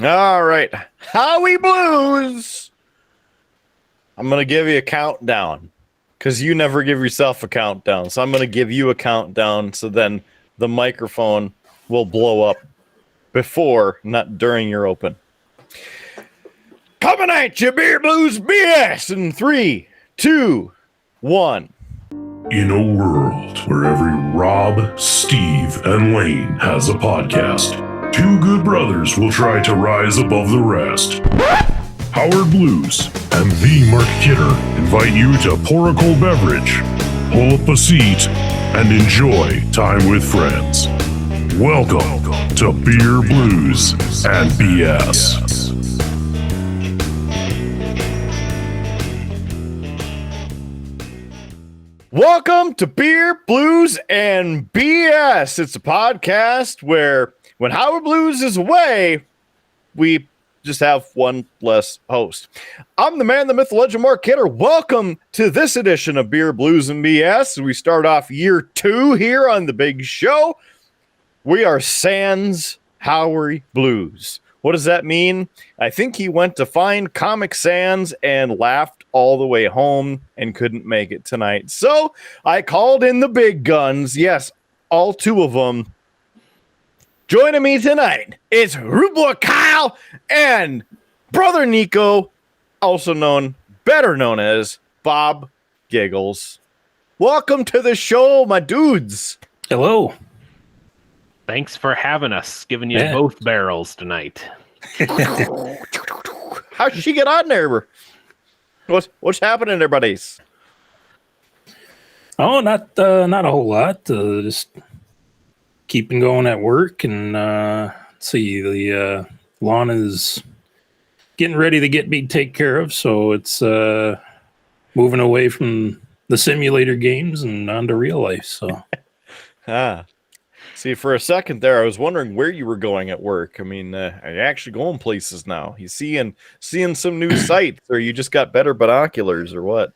All right. Howie Blues. I'm going to give you a countdown because you never give yourself a countdown. So I'm going to give you a countdown so then the microphone will blow up before, not during your open. Coming at you, Beer Blues BS in 3, 2, 1. In a world where every Rob, Steve, and Lane has a podcast, two good brothers will try to rise above the rest. Howard Blues and the Mark Kidder invite you to pour a cold beverage, pull up a seat, and enjoy time with friends. Welcome to Beer Blues and BS. Welcome to Beer, Blues, and BS. It's a podcast where when Howard Blues is away, we just have one less host. I'm the man, the myth, the legend, Mark Kidder. Welcome to this edition of Beer, Blues, and BS. We start off year 2 here on the big show. We are sans Howard Blues. What does that mean? I think he went to find Comic Sans and laughed all the way home and couldn't make it tonight. So I called in the big guns. Yes, all 2 of them. Joining me tonight is Rudeboy Kyle and Brother Niko, better known as Bob Giggles. Welcome to the show, my dudes. Hello. Thanks for having us, giving you both barrels tonight. How'd she get on there? What's happening there, buddies? Oh, not a whole lot. Just keeping going at work, and let's see, the lawn is getting ready to be taken care of, so it's moving away from the simulator games and onto real life. So, see, for a second there, I was wondering where you were going at work. I mean, are you actually going places now? You seeing some new sights, or you just got better binoculars, or what?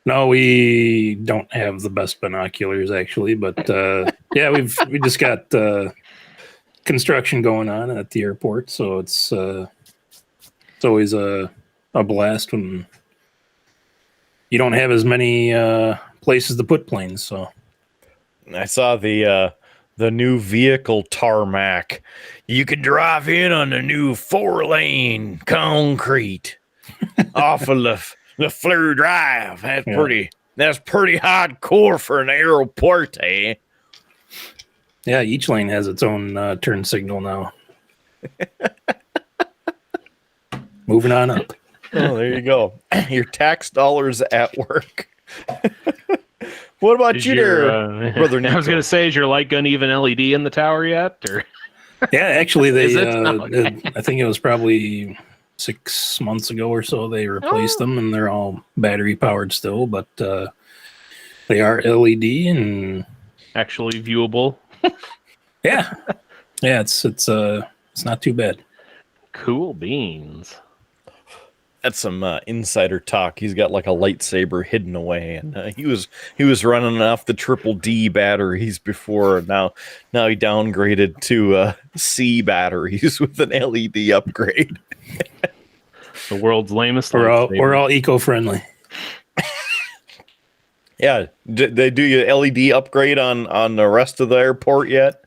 No, we don't have the best binoculars actually, but yeah, we just got construction going on at the airport, so it's always a blast when you don't have as many places to put planes. So I saw the new vehicle tarmac. You can drive in on the new 4-lane concrete off of the Fleur Drive. That's pretty hardcore for an airport, eh? Yeah, each lane has its own turn signal now. Moving on up. Oh, there you go. Your tax dollars at work. What about you there, Brother Niko? I was going to say, is your light gun even LED in the tower yet? Or? Yeah, actually, they. Okay. I think it was probably 6 months ago or so they replaced them, and they're all battery powered still, but they are LED and actually viewable. yeah, it's not too bad. Cool beans. That's some insider talk. He's got like a lightsaber hidden away, and he was running off the triple D batteries before. Now he downgraded to C batteries with an LED upgrade. The world's lamest. We're all eco-friendly. Yeah, did they do your LED upgrade on the rest of the airport yet?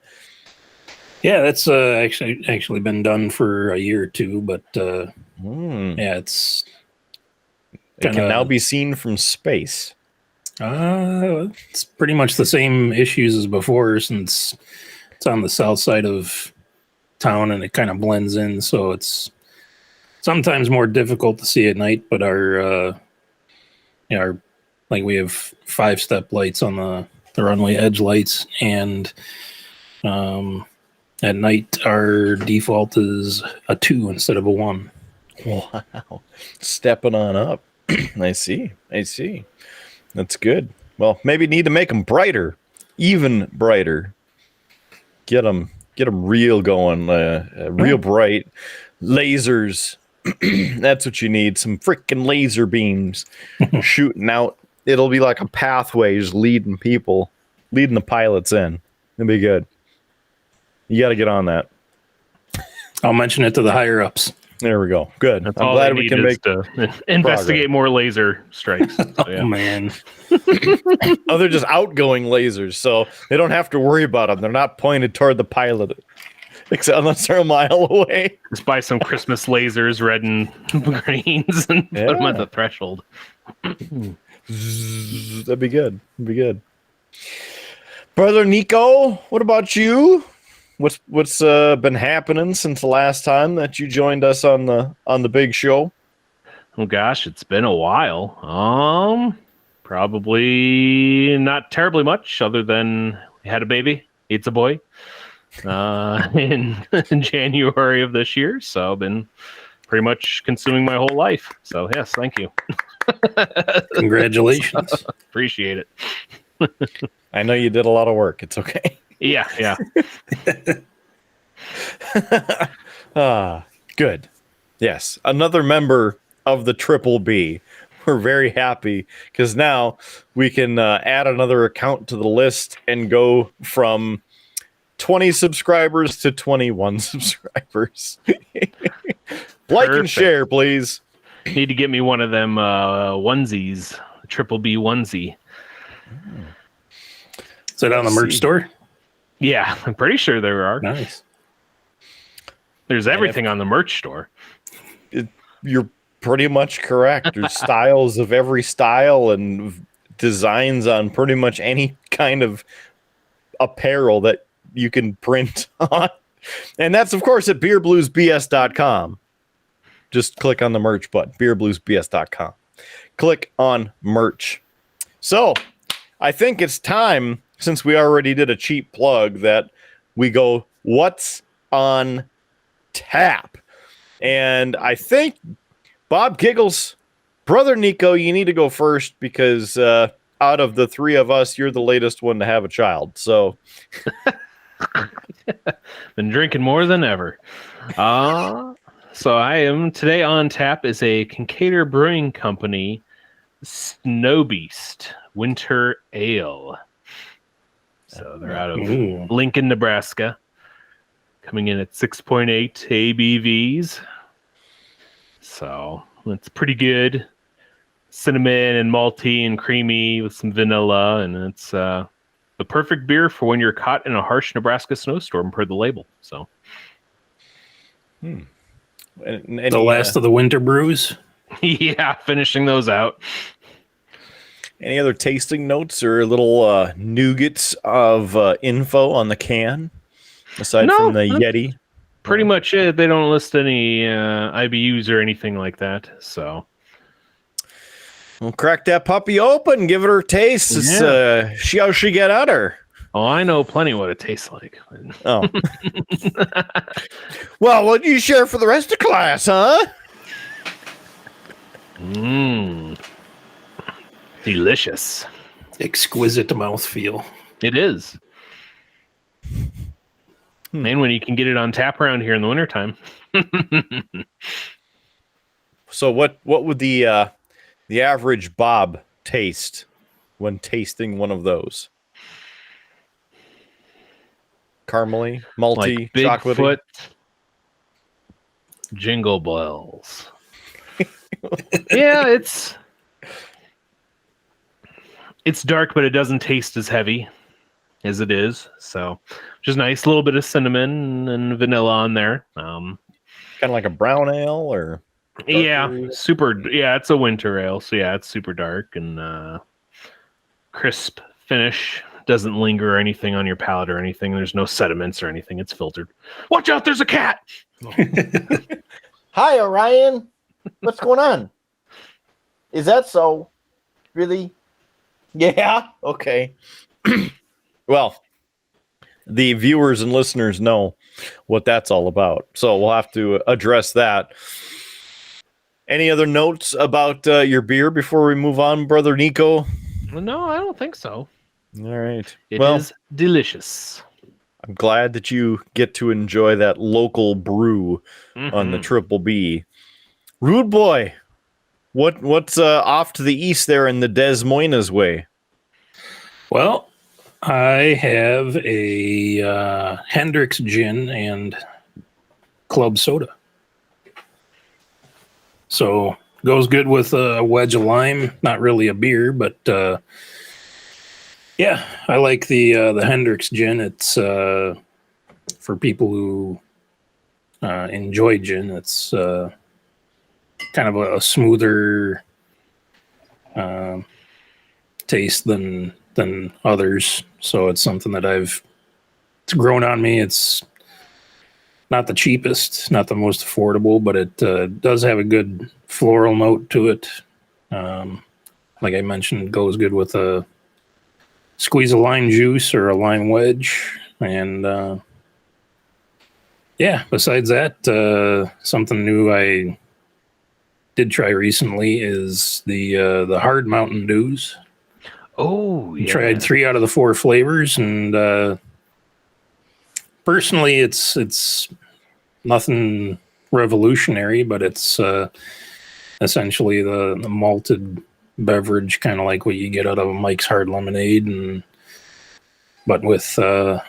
Yeah, that's actually been done for a year or 2, but yeah, it can now be seen from space. It's pretty much the same issues as before, since it's on the south side of town and it kind of blends in, so it's sometimes more difficult to see at night. But our we have 5-step lights on the runway edge lights, and at night our default is a 2 instead of a 1. Wow, stepping on up. I see. That's good. Well, maybe need to make them brighter, even brighter. Get them real going, real bright lasers. That's what you need. Some freaking laser beams shooting out. It'll be like a pathway just leading the pilots in. It'll be good. You got to get on that. I'll mention it to the higher ups. There we go. Good. That's I'm all glad they we need can is make to investigate more laser strikes. So, Oh yeah. man, Oh, they're just outgoing lasers, so they don't have to worry about them. They're not pointed toward the pilot, except unless they're a mile away. Just buy some Christmas lasers, red and greens, and put them at the threshold. Zzz, that'd be good. That'd be good. Brother Niko, what about you? What's been happening since the last time that you joined us on the big show? Oh gosh, it's been a while. Probably not terribly much, other than we had a baby. It's a boy. In January of this year, so I've been pretty much consuming my whole life. So yes, thank you. congratulations. Appreciate it. I know you did a lot of work. It's okay. Yeah. Good. Yes, another member of the Triple B. We're very happy because now we can add another account to the list and go from 20 subscribers to 21 subscribers. Like and share, please. Need to get me one of them onesies, Triple B onesie. Is it on the merch store? Yeah, I'm pretty sure there are. Nice. There's everything on the merch store. You're pretty much correct. There's styles of every style and designs on pretty much any kind of apparel that you can print on. And that's, of course, at beerbluesbs.com. Just click on the merch button, beerbluesbs.com. Click on merch. So I think it's time, since we already did a cheap plug, that we go, what's on tap? And I think Bob Giggles, Brother Niko, you need to go first because out of the three of us, you're the latest one to have a child. So been drinking more than ever. So I am today on tap is a Kincaid Brewing Company Snow Beast Winter Ale. So they're out of Lincoln, Nebraska, coming in at 6.8 ABVs. So it's pretty good. Cinnamon and malty and creamy with some vanilla, and it's the perfect beer for when you're caught in a harsh Nebraska snowstorm, per the label. So, Any, The last of the winter brews. yeah, finishing those out. any other tasting notes or little nougats of info on the can aside from the Yeti? Pretty much it. They don't list any IBUs or anything like that. So, We'll crack that puppy open, give it her taste. Yeah. See how she get at her. oh, I know plenty what it tastes like. Oh. Well, what do you share for the rest of class, huh? Delicious. Exquisite mouthfeel. It is. And when you can get it on tap around here in the wintertime. So what would the average Bob taste when tasting one of those? Caramely, malty, Like chocolatey? Bigfoot, Jingle Bells. Yeah, it's dark, but it doesn't taste as heavy as it is. So, which is nice. A little bit of cinnamon and vanilla on there. Kind of like a brown ale, or Yeah, super. Yeah, it's a winter ale, so yeah, it's super dark and crisp finish. Doesn't linger or anything on your palate or anything. There's no sediments or anything. It's filtered. Watch out! There's a cat. Hi, Orion. What's going on? Is that so? Really? yeah, okay. Well, the viewers and listeners know what that's all about, so we'll have to address that. Any other notes about your beer before we move on, Brother Niko? No, I don't think so. All right. It is delicious. I'm glad that you get to enjoy that local brew on the Triple B. Rude Boy, what's off to the east there in the Des Moines way? Well, I have a Hendrick's gin and club soda. So goes good with a wedge of lime. Not really a beer, but yeah, I like the Hendrix gin. It's for people who enjoy gin. It's kind of a smoother taste than others. So it's something that it's grown on me. It's not the cheapest, not the most affordable, but it does have a good floral note to it. Like I mentioned, it goes good with a squeeze of lime juice or a lime wedge. And yeah, besides that, something new I did try recently is the hard Mountain Dews. Oh, yeah. Tried 3 out of the 4 flavors, and personally, it's nothing revolutionary, but it's essentially the malted beverage, kind of like what you get out of a Mike's Hard Lemonade, but with that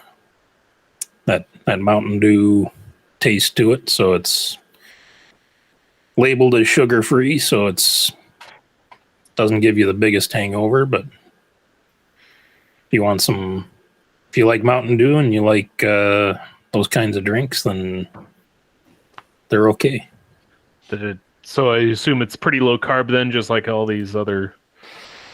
Mountain Dew taste to it. So it's labeled as sugar free, so it's doesn't give you the biggest hangover, but if you like Mountain Dew and you like those kinds of drinks, then they're okay. So I assume it's pretty low carb then, just like all these other.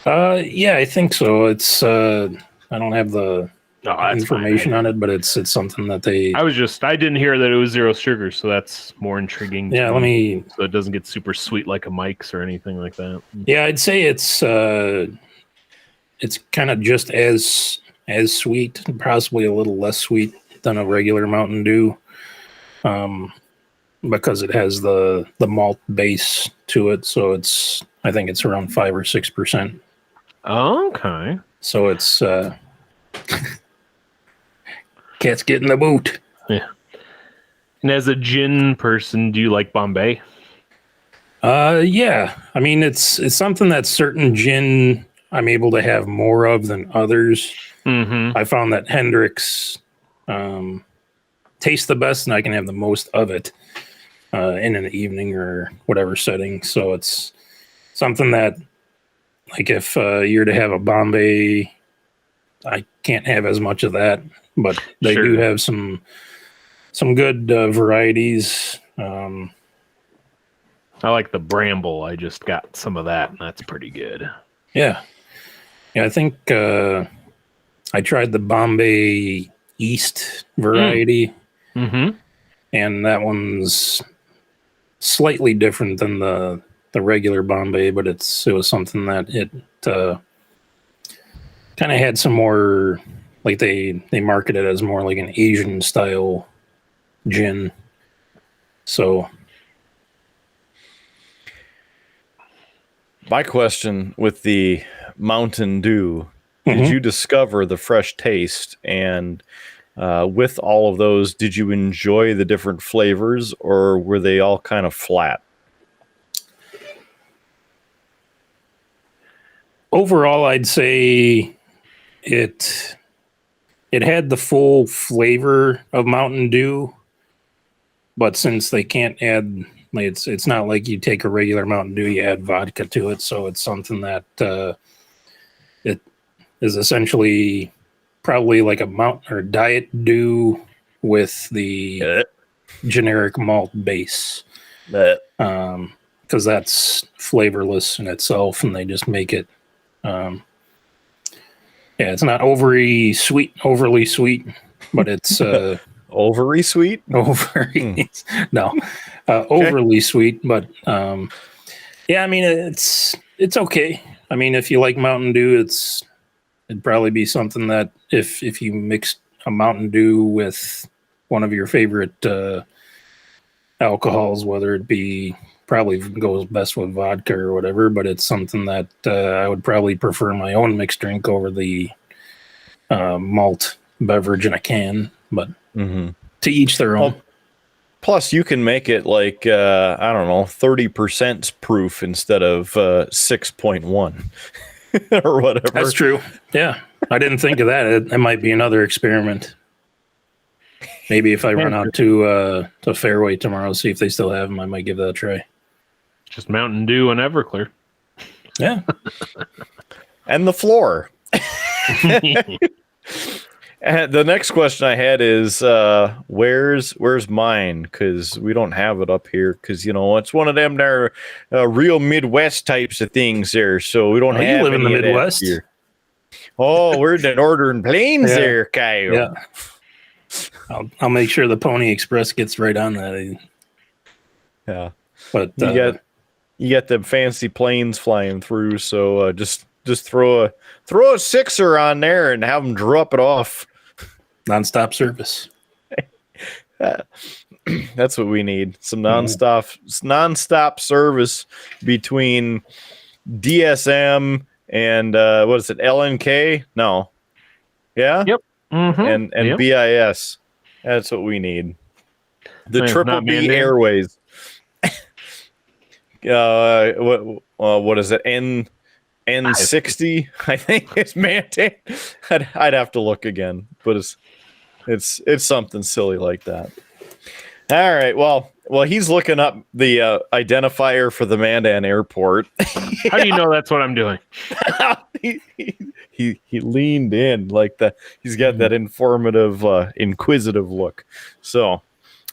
Yeah, I think so. It's I don't have the information on it, but it's something that they. I didn't hear that it was 0 sugar, so that's more intriguing. Yeah, let me. So it doesn't get super sweet like a Mike's or anything like that. Yeah, I'd say it's kind of just as sweet, possibly a little less sweet than a regular Mountain Dew, because it has the malt base to it. So I think it's around 5 or 6%. Okay. So it's cat's getting the boot. Yeah. And as a gin person, do you like Bombay? Yeah. I mean, it's something that certain gin I'm able to have more of than others. Mm-hmm. I found that Hendrix tastes the best, and I can have the most of it in an evening or whatever setting. So it's something that, like, if you're to have a Bombay, I can't have as much of that, but they Sure. do have some good varieties. I like the Bramble. I just got some of that, and that's pretty good. Yeah. I think I tried the Bombay East variety, Mm-hmm. and that one's slightly different than the regular Bombay, but it was something that it kind of had some more, like they market it as more like an Asian style gin. So My question with the Mountain Dew, did Mhm. you discover the fresh taste? And with all of those, did you enjoy the different flavors, or were they all kind of flat? overall, I'd say it had the full flavor of Mountain Dew, but since they can't add, like, it's not like you take a regular Mountain Dew, you add vodka to it, so it's something that it is essentially probably like a Diet Dew with the generic malt base, because that's flavorless in itself, and they just make it. Yeah, it's not overly sweet, but it's Overly sweet? Overly sweet, but yeah, I mean, it's okay. I mean, if you like Mountain Dew, it'd probably be something that if you mix a Mountain Dew with one of your favorite alcohols, whether it be, probably goes best with vodka or whatever, but it's something that I would probably prefer my own mixed drink over the malt beverage in a can, but to each their own. Plus, you can make it like, I don't know, 30% proof instead of 6.1 or whatever. That's true. Yeah. I didn't think of that. That might be another experiment. Maybe if I run out to Fairway tomorrow, see if they still have them, I might give that a try. Just Mountain Dew and Everclear. Yeah. And the floor. And the next question I had is, where's mine? Because we don't have it up here. Because it's one of them there, real Midwest types of things there. So we don't have. You live in the Midwest here. Oh, we're in the Northern Plains there, Kyle. Yeah. I'll make sure the Pony Express gets right on that. Yeah, but you got them fancy planes flying through. So just throw a sixer on there and have them drop it off. Nonstop service. That's what we need. Some nonstop service between DSM and what is it? LNK? No. Yeah. Yep. Mm-hmm. And BIS. That's what we need. The Triple B Airways. What is it? N60, I think it's mandated. I'd have to look again, but it's something silly like that. All right, well, he's looking up the identifier for the Mandan Airport. How do you know that's what I'm doing? he leaned in like that. He's got that informative, inquisitive look. So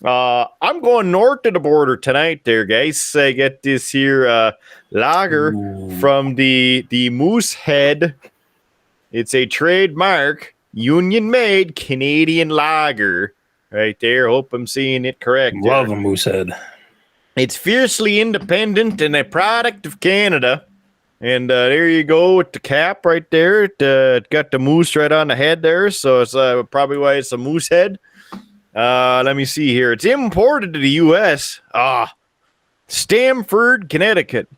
I'm going north of the border tonight there, guys. I get this here lager from the Moosehead. It's a trademark, union-made Canadian lager right there. Hope I'm seeing it correct. Love a Moosehead. It's fiercely independent and a product of Canada. And there you go with the cap right there. It got the moose right on the head there, so it's probably why it's a Moosehead. Let me see here. It's imported to the U.S. Stamford, Connecticut.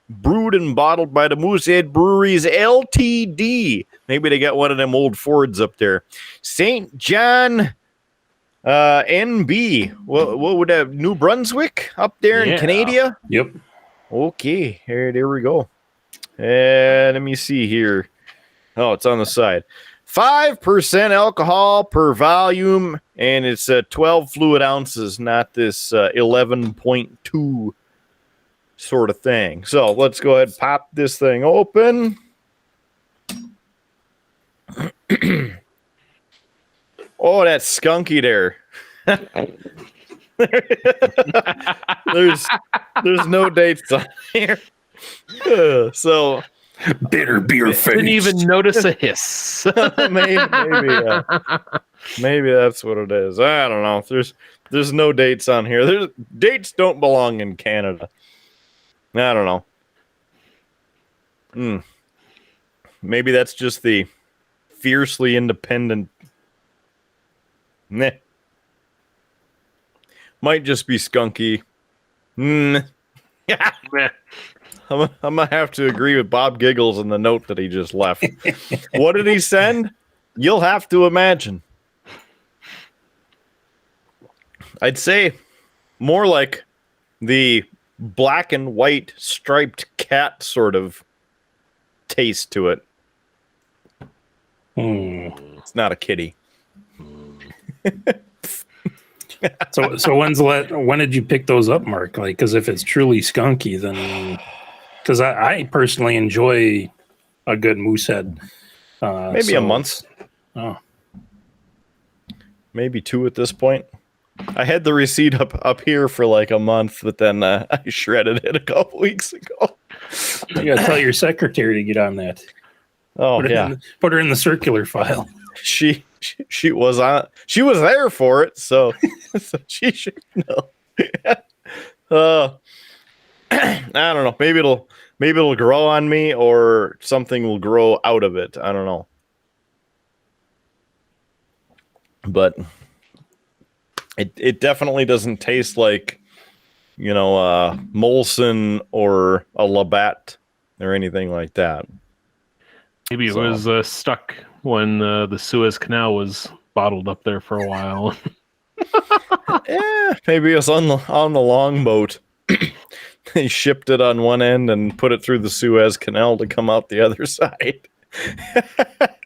Brewed and bottled by the Moosehead Breweries Ltd. Maybe they got one of them old Fords up there. St. John, NB. What would have New Brunswick up there in Canada? Yep. Okay, there we go. Let me see here. Oh, it's on the side. 5% alcohol per volume, and it's 12 fluid ounces, not this 11.2 sort of thing. So let's go ahead and pop this thing open. Oh, that's skunky there. There's no dates on here. So bitter beer face. Didn't even notice a hiss. maybe that's what it is. I don't know. There's no dates on here. Dates don't belong in Canada. I don't know. Maybe that's just the fiercely independent. Meh. Might just be skunky. Yeah. I'm gonna have to agree with Bob Giggles in the note that he just left. What did he send? You'll have to imagine. I'd say more like the black and white striped cat sort of taste to it. It's not a kitty. So when did you pick those up, Mark? Like, because if it's truly skunky, then because I personally enjoy a good Moosehead. Maybe a month. Oh, maybe 2 at this point. I had the receipt up here for like a month, but then I shredded it a couple weeks ago. You gotta tell your secretary to get on that. Oh, Put her in the circular file. She was on. She was there for it, so she should know. I don't know. Maybe it'll grow on me, or something will grow out of it. I don't know. But it definitely doesn't taste like, Molson or a Labatt or anything like that. Maybe it was stuck when the Suez Canal was bottled up there for a while. Yeah, maybe it was on the longboat. They shipped it on one end and put it through the Suez Canal to come out the other side.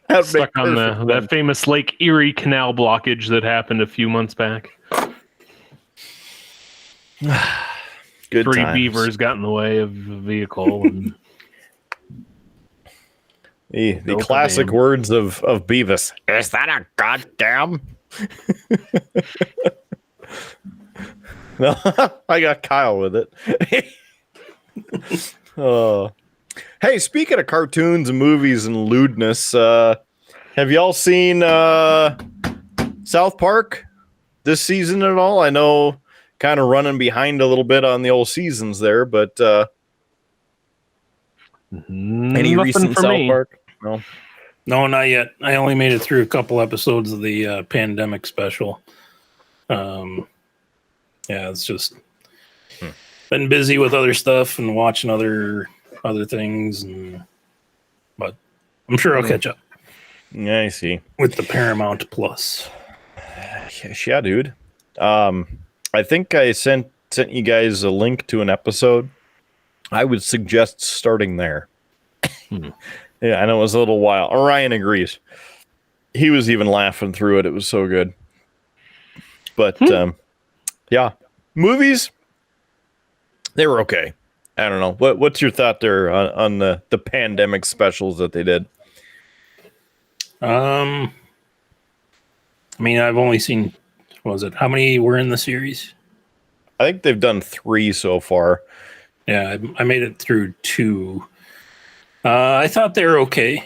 That would Stuck make on perfect that sense. famous Lake Erie Canal blockage that happened a few months back. Good 3 times. beavers got in the way of the vehicle. And The Built a classic dam. words of Beavis. Is that a goddamn? No, I got Kyle with it. Hey, speaking of cartoons and movies and lewdness, have y'all seen South Park this season at all? I know, kind of running behind a little bit on the old seasons there, but any nothing recent for South me. Park? No. No, not yet. I only made it through a couple episodes of the pandemic special. Yeah, it's just been busy with other stuff and watching other things, but I'm sure I'll catch up Yeah, I see. with the Paramount Plus. Yeah, dude. I think I sent you guys a link to an episode. I would suggest starting there. Yeah, I know it was a little while. Orion agrees. He was even laughing through it. It was so good. But yeah, movies, they were okay. I don't know. What's your thought there on the pandemic specials that they did? I mean, I've only seen, what was it? How many were in the series? I think they've done 3 so far. Yeah, I made it through 2. I thought they were okay.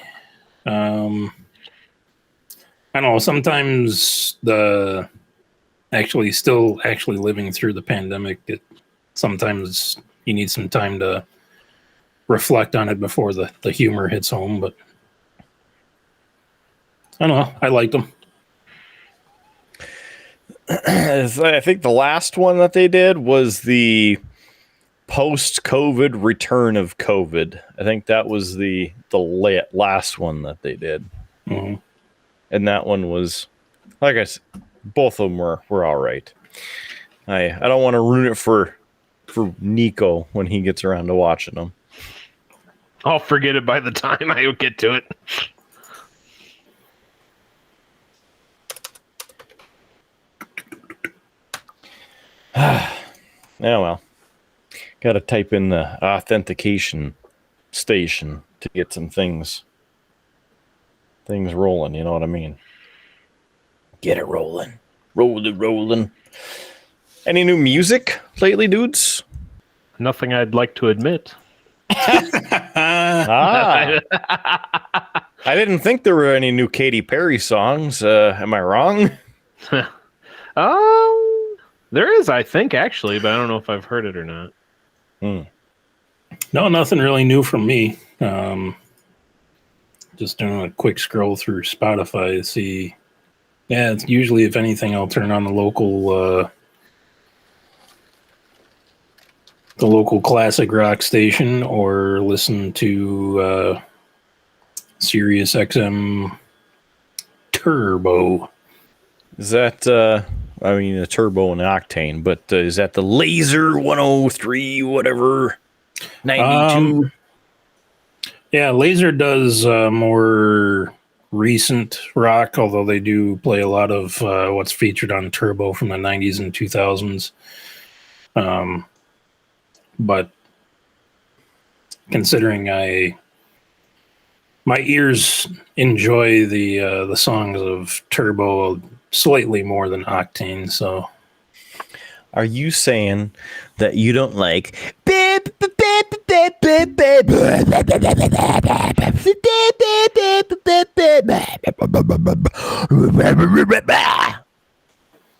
I don't know. Sometimes actually living through the pandemic, sometimes you need some time to reflect on it before the humor hits home. But I don't know. I liked them. I think the last one that they did was the post-COVID return of COVID. I think that was the last one that they did. Mm-hmm. And that one was, like I said, both of them were all right. I don't want to ruin it for Nico when he gets around to watching them. I'll forget it by the time I get to it. Yeah, well, got to type in the authentication station to get some things rolling. You know what I mean? Get it rolling. Rolling. Any new music lately, dudes? Nothing I'd like to admit. I didn't think there were any new Katy Perry songs. Am I wrong? There is, I think, actually, but I don't know if I've heard it or not. No, nothing really new from me. Just doing a quick scroll through Spotify to see. Yeah, it's usually, if anything, I'll turn on the local classic rock station or listen to Sirius XM Turbo. Is that, I mean, a turbo and octane, but is that the Laser 103, whatever, 92? Yeah, Laser does more recent rock, although they do play a lot of what's featured on Turbo from the 90s and 2000s. But considering my ears enjoy the songs of Turbo slightly more than Octane, so. Are you saying that you don't like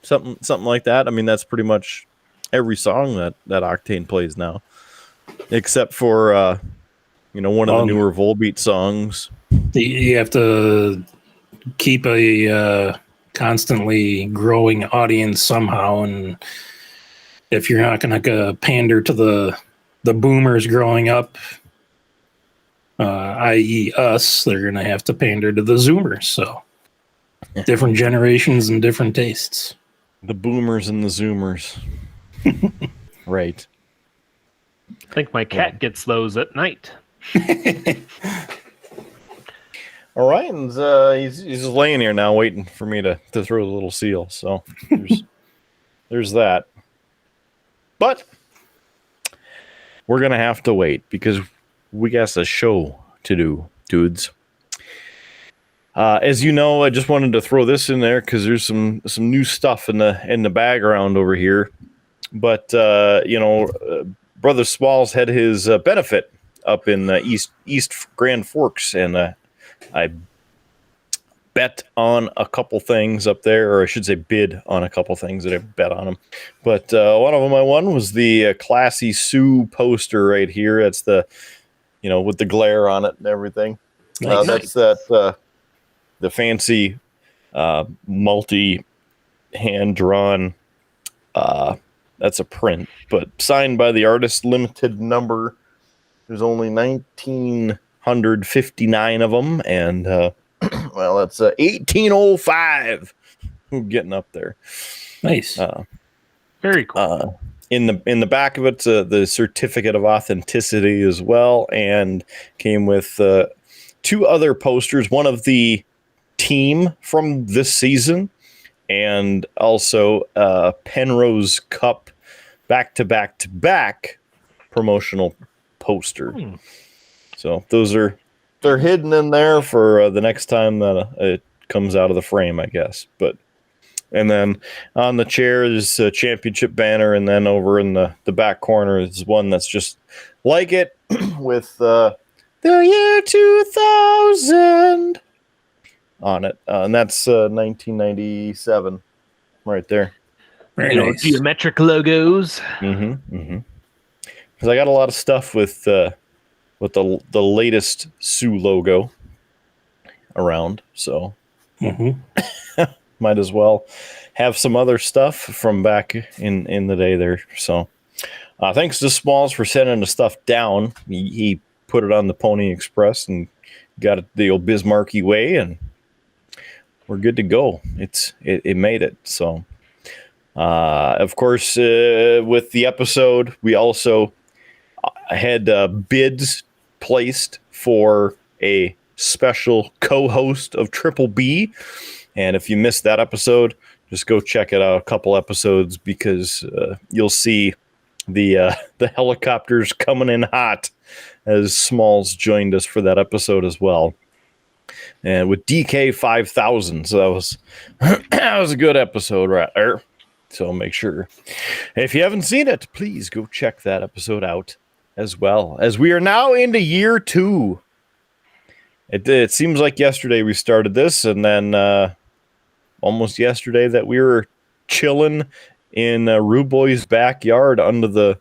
something like that? I mean, that's pretty much every song that Octane plays now, except for one of the newer Volbeat songs. You have to keep a constantly growing audience somehow, and if you're not going to pander to the boomers growing up, i.e. us, they're going to have to pander to the Zoomers. So different generations and different tastes. The boomers and the Zoomers. Right. I think my cat gets those at night. All right, and he's just laying here now, waiting for me to throw the little seal. So there's that. But we're gonna have to wait because we got a show to do, dudes. As you know, I just wanted to throw this in there because there's some new stuff in the background over here. But Brother Smalls had his benefit up in East Grand Forks, and I bet on a couple things up there, or I should say bid on a couple things that I bet on them. But one of them I won was the Classy Sue poster right here. That's the, with the glare on it and everything. Nice. That's the fancy multi-hand drawn, that's a print, but signed by the artist, limited number. There's only 1,959 of them, and well, that's 1805. Getting up there. Nice. Very cool. In the back of it's the certificate of authenticity as well, and came with two other posters. One of the team from this season, and also Penrose Cup back-to-back promotional poster. So they're hidden in there for the next time that it comes out of the frame, I guess. And then on the chair is a championship banner, and then over in the back corner is one that's just like it with the year 2000 on it, and that's 1997 right there. Very nice. Geometric logos. Because I got a lot of stuff with the latest Sue logo around, so might as well have some other stuff from back in the day there. So thanks to Smalls for sending the stuff down. He put it on the Pony Express and got it the old Bismarcky way, and we're good to go. It made it. So of course, with the episode, we also had bids placed for a special co-host of Triple B. And if you missed that episode, just go check it out a couple episodes, because you'll see the helicopters coming in hot as Smalls joined us for that episode as well. And with DK 5000. So that was a good episode right there. So make sure, if you haven't seen it, please go check that episode out as well, as we are now into year 2. It seems like yesterday we started this, and then almost yesterday that we were chilling in Rudeboy's backyard under the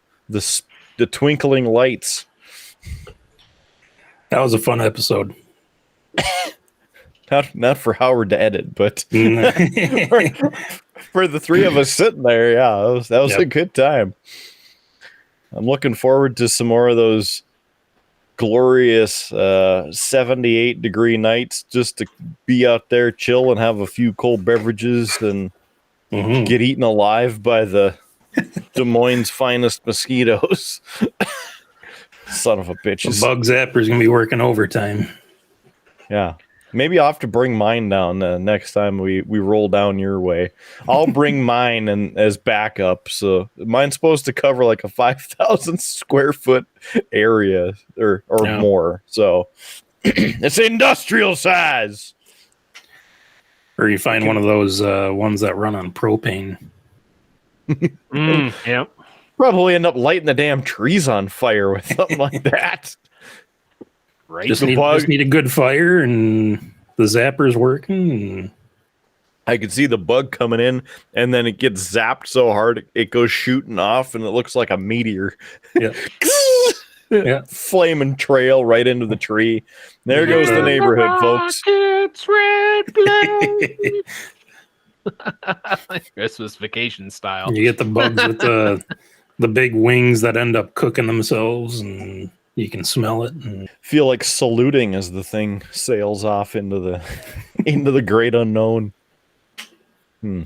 twinkling lights. That was a fun episode. Not for Howard to edit, but for the three of us sitting there, yeah, that was a good time. I'm looking forward to some more of those glorious 78-degree nights, just to be out there, chill, and have a few cold beverages, and get eaten alive by the Des Moines' finest mosquitoes. Son of a bitch. The bug zapper's going to be working overtime. Yeah. Maybe I'll have to bring mine down next time we roll down your way. I'll bring mine as backup. So mine's supposed to cover like a 5,000 square foot area or more. So it's industrial size. Or you find one of those ones that run on propane. Yep. Probably end up lighting the damn trees on fire with something like that. Right. Just need a good fire, and the zapper's working. And I could see the bug coming in, and then it gets zapped so hard it goes shooting off, and it looks like a meteor. Yeah. Flaming trail right into the tree. There goes the neighborhood, folks. Rockets, red flame. Christmas vacation style. you get the bugs with the big wings that end up cooking themselves, and you can smell it. And Feel like saluting as the thing sails off into the great unknown. Any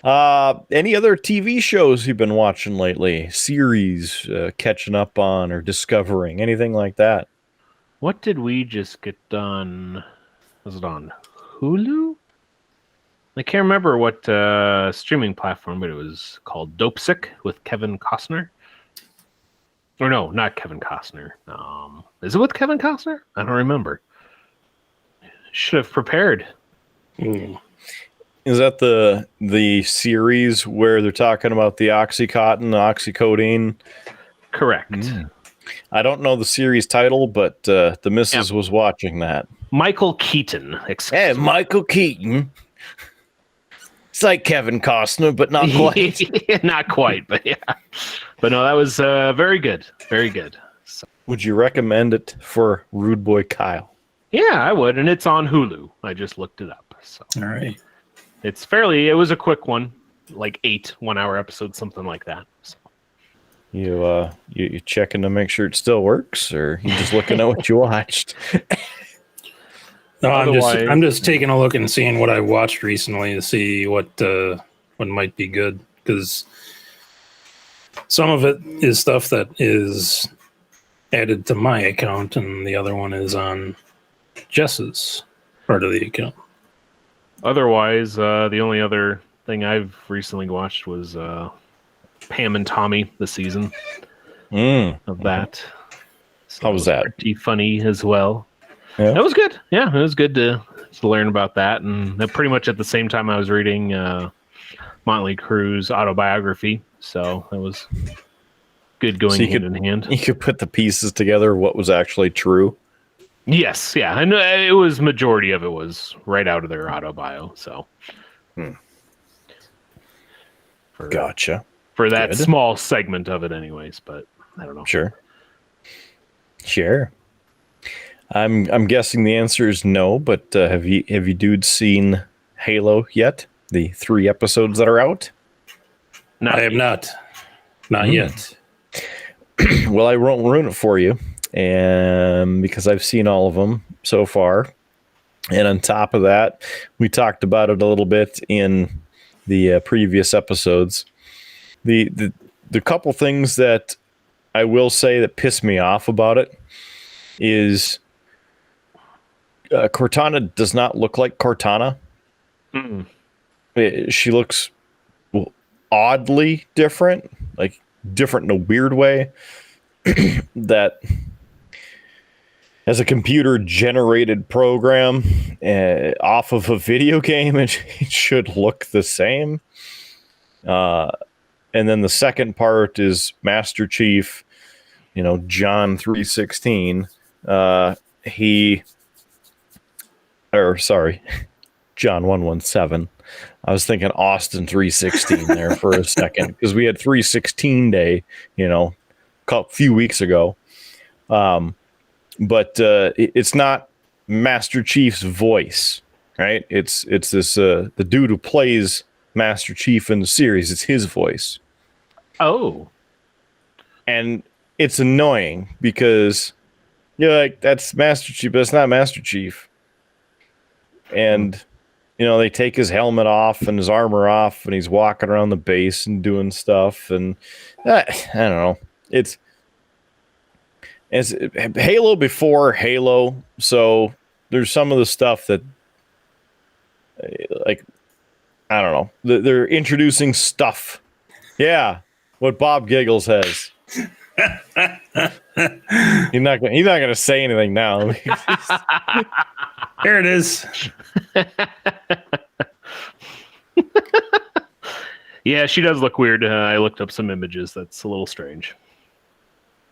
other TV shows you've been watching lately? Series catching up on or discovering? Anything like that? What did we just get done? Was it on Hulu? I can't remember what streaming platform, but it was called Dopesick with Kevin Costner. Or no, not Kevin Costner. Is it with Kevin Costner? I don't remember. Should have prepared. Mm. Is that the series where they're talking about the Oxycontin, oxycodone? Correct. I don't know the series title, but the missus was watching that. Michael Keaton. Hey, Michael Keaton. It's like Kevin Costner, but not quite. Not quite, but yeah. But no, that was very good. Very good. So, Would you recommend it for Rudeboy Kyle? yeah, I would. And it's on Hulu. I just looked it up. So All right. it was a quick one, like 8 1-hour episodes, something like that. So. You checking to make sure it still works, or you just looking at what you watched? No, Otherwise- I'm just taking a look and seeing what I watched recently to see what might be good, because some of it is stuff that is added to my account, and the other one is on Jess's part of the account. Otherwise, the only other thing I've recently watched was Pam and Tommy, the season of that. So How was that? Pretty funny as well. Yeah. It was good. Yeah, it was good to learn about that. And pretty much at the same time I was reading Motley Crue's autobiography. So it was good going hand in hand. You could put the pieces together, what was actually true. Yes, yeah. And it was, majority of it was right out of their autobio. So Gotcha. for that Good. small segment of it anyways, but I don't know. Sure. I'm guessing the answer is no, but have you dudes seen Halo yet? The 3 episodes that are out? I have not yet. Well, I won't ruin it for you, because I've seen all of them so far. And on top of that, we talked about it a little bit in the previous episodes. The couple things that I will say that piss me off about it is Cortana does not look like Cortana. She looks oddly different, like different in a weird way. That as a computer generated program off of a video game, it should look the same. And then the second part is Master Chief, John 3:16. John 1:17. I was thinking Austin 3:16 there for a second, because we had 3:16 day, a few weeks ago. But it's not Master Chief's voice, right? It's this the dude who plays Master Chief in the series. It's his voice. Oh. And it's annoying because you're like, that's Master Chief, but it's not Master Chief. And they take his helmet off and his armor off, and he's walking around the base and doing stuff. And I don't know. It's Halo before Halo, so there's some of the stuff that, like, I don't know. They're introducing stuff. Yeah, what Bob Giggles has. He's not gonna say anything now. There it is. Yeah, she does look weird. I looked up some images. That's a little strange.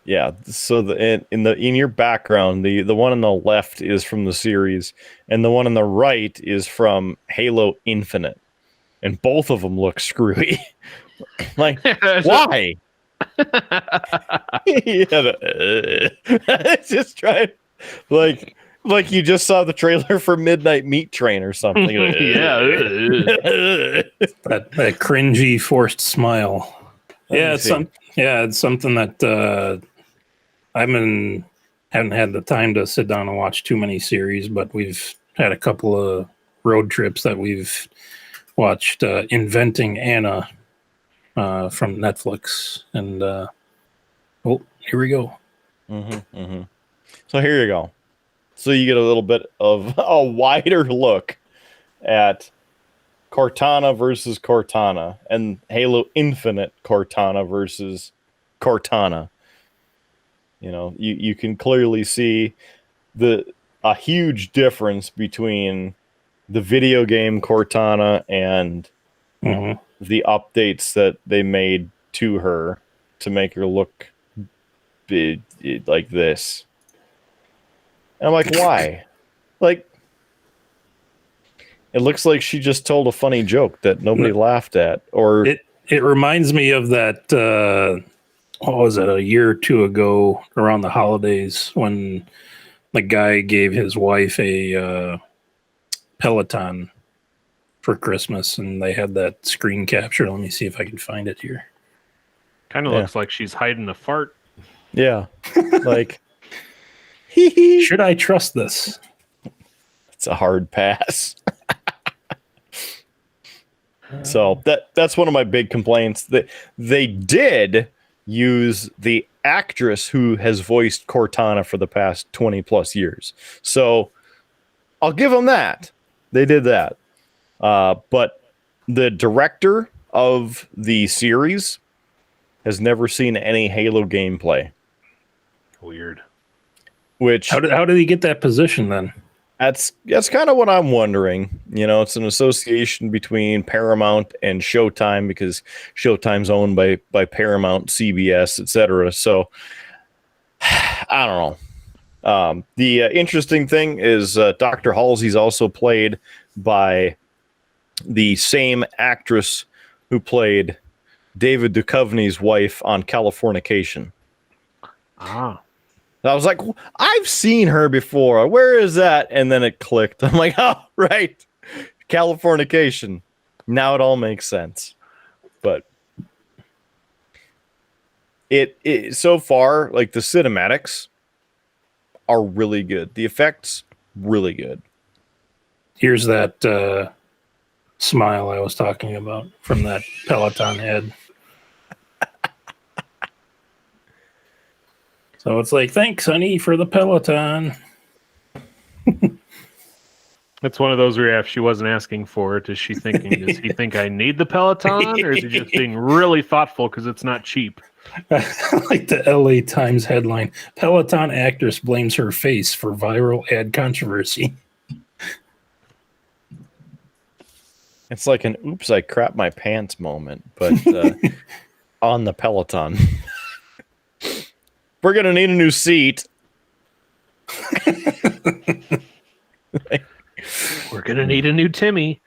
Yeah, so in your background, the one on the left is from the series, and the one on the right is from Halo Infinite, and both of them look screwy. Like, why? Just try, like you just saw the trailer for Midnight Meat Train or something. Yeah. that cringy forced smile. Yeah, it's something that I haven't had the time to sit down and watch too many series, but we've had a couple of road trips that we've watched. Inventing Anna from Netflix, and here we go. So here you go. So you get a little bit of a wider look at Cortana versus Cortana and Halo Infinite Cortana versus Cortana. You know, you can clearly see a huge difference between the video game Cortana and the updates that they made to her to make her look big, like this. And I'm like, why? Like, it looks like she just told a funny joke that nobody laughed at. Or it reminds me of that. What was it, a year or two ago around the holidays when the guy gave his wife a Peloton for Christmas, and they had that screen capture. Let me see if I can find it here. Kind of looks like she's hiding a fart. yeah, like, Should I trust this? it's a hard pass. So that's one of my big complaints. That they did use the actress who has voiced Cortana for the past 20 plus years. So I'll give them that. They did that. But the director of the series has never seen any Halo gameplay. Weird. Which How did he get that position then? that's kind of what I'm wondering. You know, it's an association between Paramount and Showtime because Showtime's owned by Paramount, CBS, etc. So I don't know. The interesting thing is Dr. Halsey's also played by the same actress who played David Duchovny's wife on Californication. Ah. I was like, I've seen her before. Where is that? And then it clicked. I'm like, oh, right. Californication. Now it all makes sense. But it so far, like the cinematics are really good. The effects, really good. Here's that smile I was talking about from that Peloton head. So it's like, thanks, honey, for the Peloton. It's one of those where if she wasn't asking for it, is she thinking, does he think I need the Peloton? Or is he just being really thoughtful because it's not cheap? Like the LA Times headline, Peloton actress blames her face for viral ad controversy. It's like an oops, I crap my pants moment, but on the Peloton. We're going to need a new seat. We're going to need a new Timmy.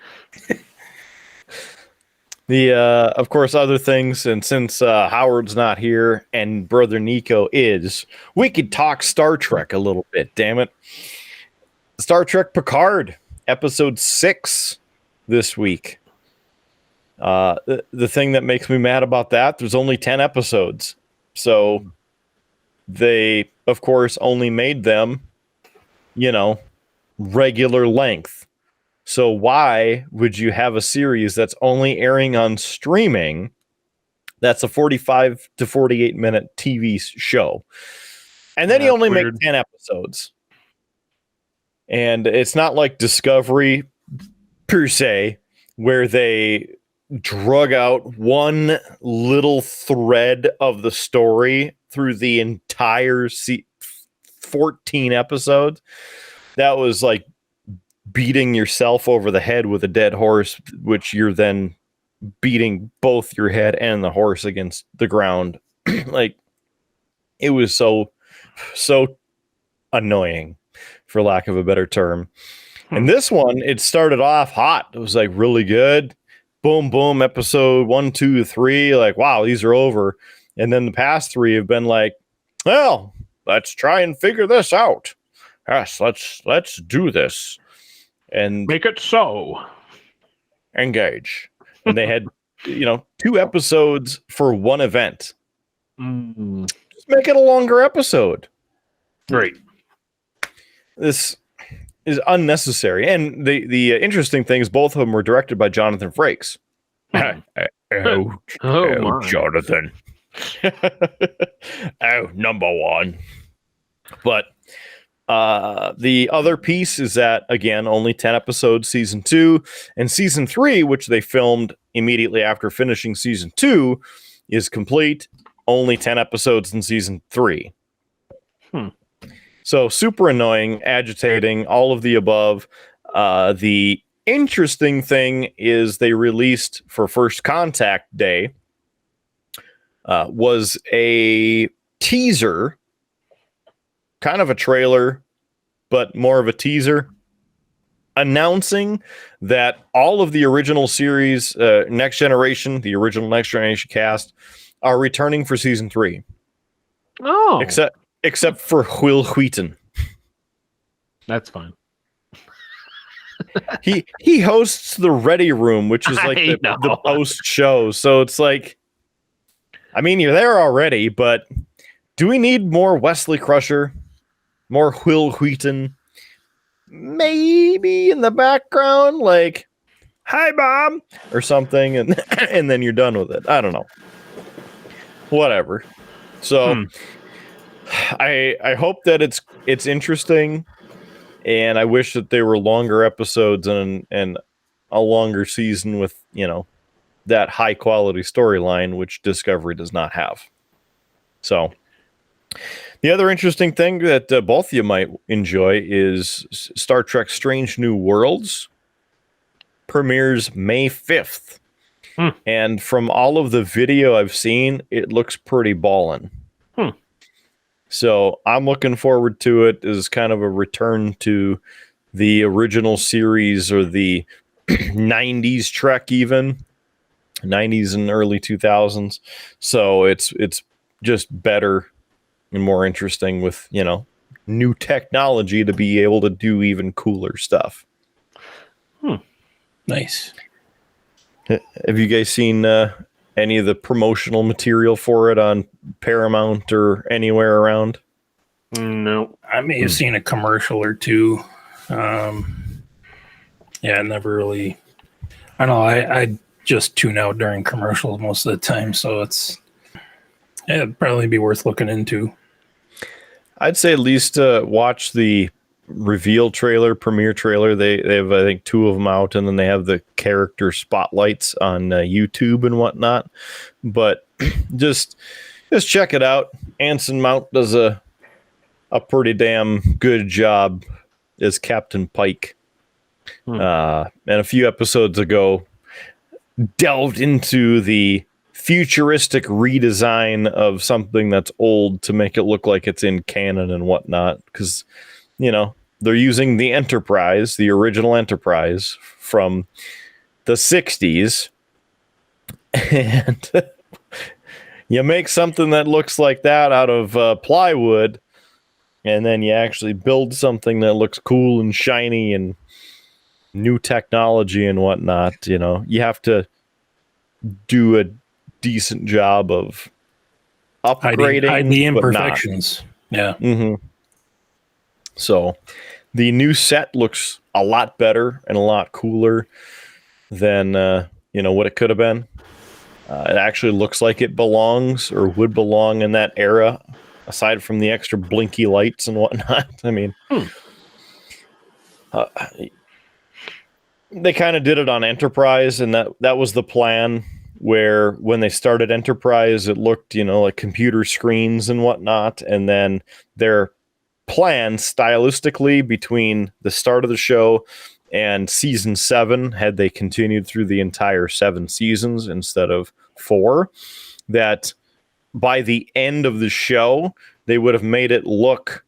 The, of course, other things, and since Howard's not here and brother Nico is, we could talk Star Trek a little bit, damn it. Star Trek Picard, episode 6 this week. The thing that makes me mad about that, there's only 10 episodes. So they, of course, only made them, you know, regular length. So why would you have a series that's only airing on streaming that's a 45 to 48 minute TV show? And then you only make 10 episodes. And it's not like Discovery per se, where they drug out one little thread of the story through the entire 14 episodes. That was like beating yourself over the head with a dead horse, which you're then beating both your head and the horse against the ground. Like, it was so annoying, for lack of a better term. And this one, it started off hot. It was like really good. Boom, boom, episode 1, 2, 3. Like, wow, these are over. And then the past 3 have been like, well, let's try and figure this out. Yes, let's do this. And make it so. Engage. And they had, 2 episodes for one event. Just make it a longer episode. Right. This is unnecessary. And the interesting thing is both of them were directed by Jonathan Frakes. My. Jonathan. Oh, number one. But The other piece is that, again, only 10 episodes, season 2, and season 3, which they filmed immediately after finishing season 2, is complete. Only 10 episodes in season 3. So super annoying, agitating, all of the above. The interesting thing is they released for First Contact Day was a teaser, kind of a trailer, but more of a teaser, announcing that all of the original series, Next Generation, the original Next Generation cast, are returning for season 3. Oh, Except for Will Wheaton. that's fine. He hosts the Ready Room, which is like the post show. So it's like, I mean, you're there already, but do we need more Wesley Crusher, more Will Wheaton? Maybe in the background, like, "Hi, Mom," or something, and and then you're done with it. I don't know. Whatever. So I hope that it's interesting, and I wish that they were longer episodes and a longer season with, you know, that high quality storyline, which Discovery does not have. So the other interesting thing that both of you might enjoy is Star Trek Strange New Worlds premieres May 5th. And from all of the video I've seen, it looks pretty ballin'. So I'm looking forward to it as kind of a return to the original series, or the 90s Trek, even 90s and early 2000s. So it's just better and more interesting with, you know, new technology to be able to do even cooler stuff. Nice. Have you guys seen any of the promotional material for it on Paramount or anywhere around? No. I may have seen a commercial or two. Yeah, never really. I know I just tune out during commercials most of the time, so it'd probably be worth looking into. I'd say at least watch the reveal trailer, premiere trailer. They have, I think, 2 of them out, and then they have the character spotlights on YouTube and whatnot. But just check it out. Anson Mount does a pretty damn good job as Captain Pike. And a few episodes ago, delved into the futuristic redesign of something that's old to make it look like it's in canon and whatnot. Because, you know, they're using the Enterprise, the original Enterprise from the 60s. And you make something that looks like that out of plywood, and then you actually build something that looks cool and shiny and new technology and whatnot. You know, you have to do a decent job of upgrading, hide the imperfections. Yeah. So the new set looks a lot better and a lot cooler than you know, what it could have been. It actually looks like it belongs, or would belong, in that era, aside from the extra blinky lights and whatnot. I mean, they kind of did it on Enterprise, and that was the plan, where when they started Enterprise, it looked, you know, like computer screens and whatnot. And then their plan stylistically between the start of the show and season 7, had they continued through the entire 7 seasons instead of 4, that by the end of the show, they would have made it look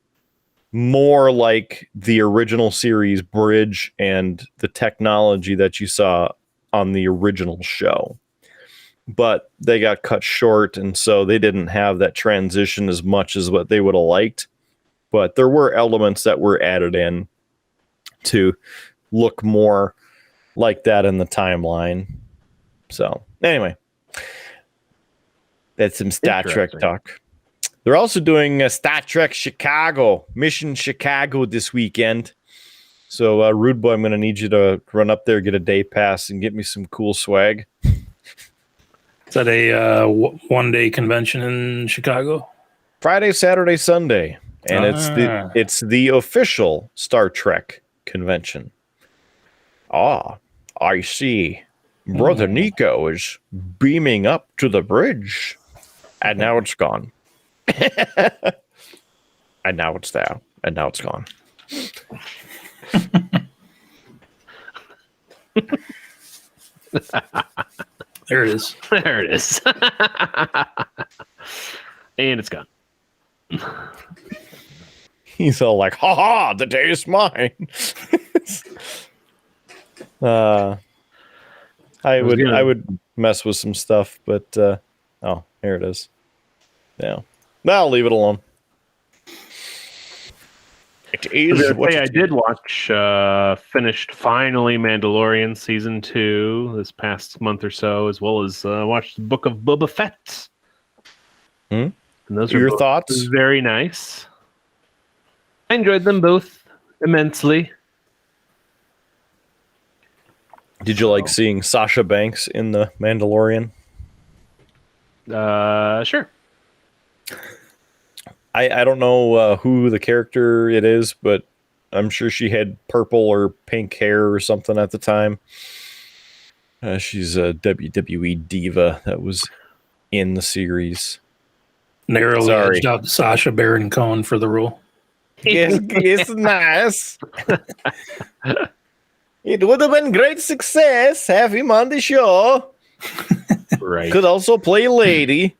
more like the original series bridge and the technology that you saw on the original show. But they got cut short, and so they didn't have that transition as much as what they would have liked. But there were elements that were added in to look more like that in the timeline. So anyway, that's some Star Trek talk. They're also doing Star Trek Chicago, Mission Chicago this weekend. So Rudeboy, I'm going to need you to run up there, get a day pass, and get me some cool swag. Is that a one-day convention in Chicago? Friday, Saturday, Sunday. and it's the official Star Trek convention. Ah, I see. Brother Nico is beaming up to the bridge, and now it's gone. And now it's there, and now it's gone. There it is. There it is. And it's gone. He's all like, "Ha ha! The day is mine." I would mess with some stuff, but oh, here it is. Yeah, I'll leave it alone. It is what I did watch, finished finally Mandalorian season 2 this past month or so, as well as watched the Book of Boba Fett. Hmm? And those Your both thoughts? Very nice. I enjoyed them both immensely. Did you like seeing Sasha Banks in the Mandalorian? Sure. I don't know who the character it is, but I'm sure she had purple or pink hair or something at the time. She's a WWE diva that was in the series. Narrowly Sorry. edged out Sacha Baron Cohen for the role. It's nice. It would have been great success have him on the show. Right. Could also play lady.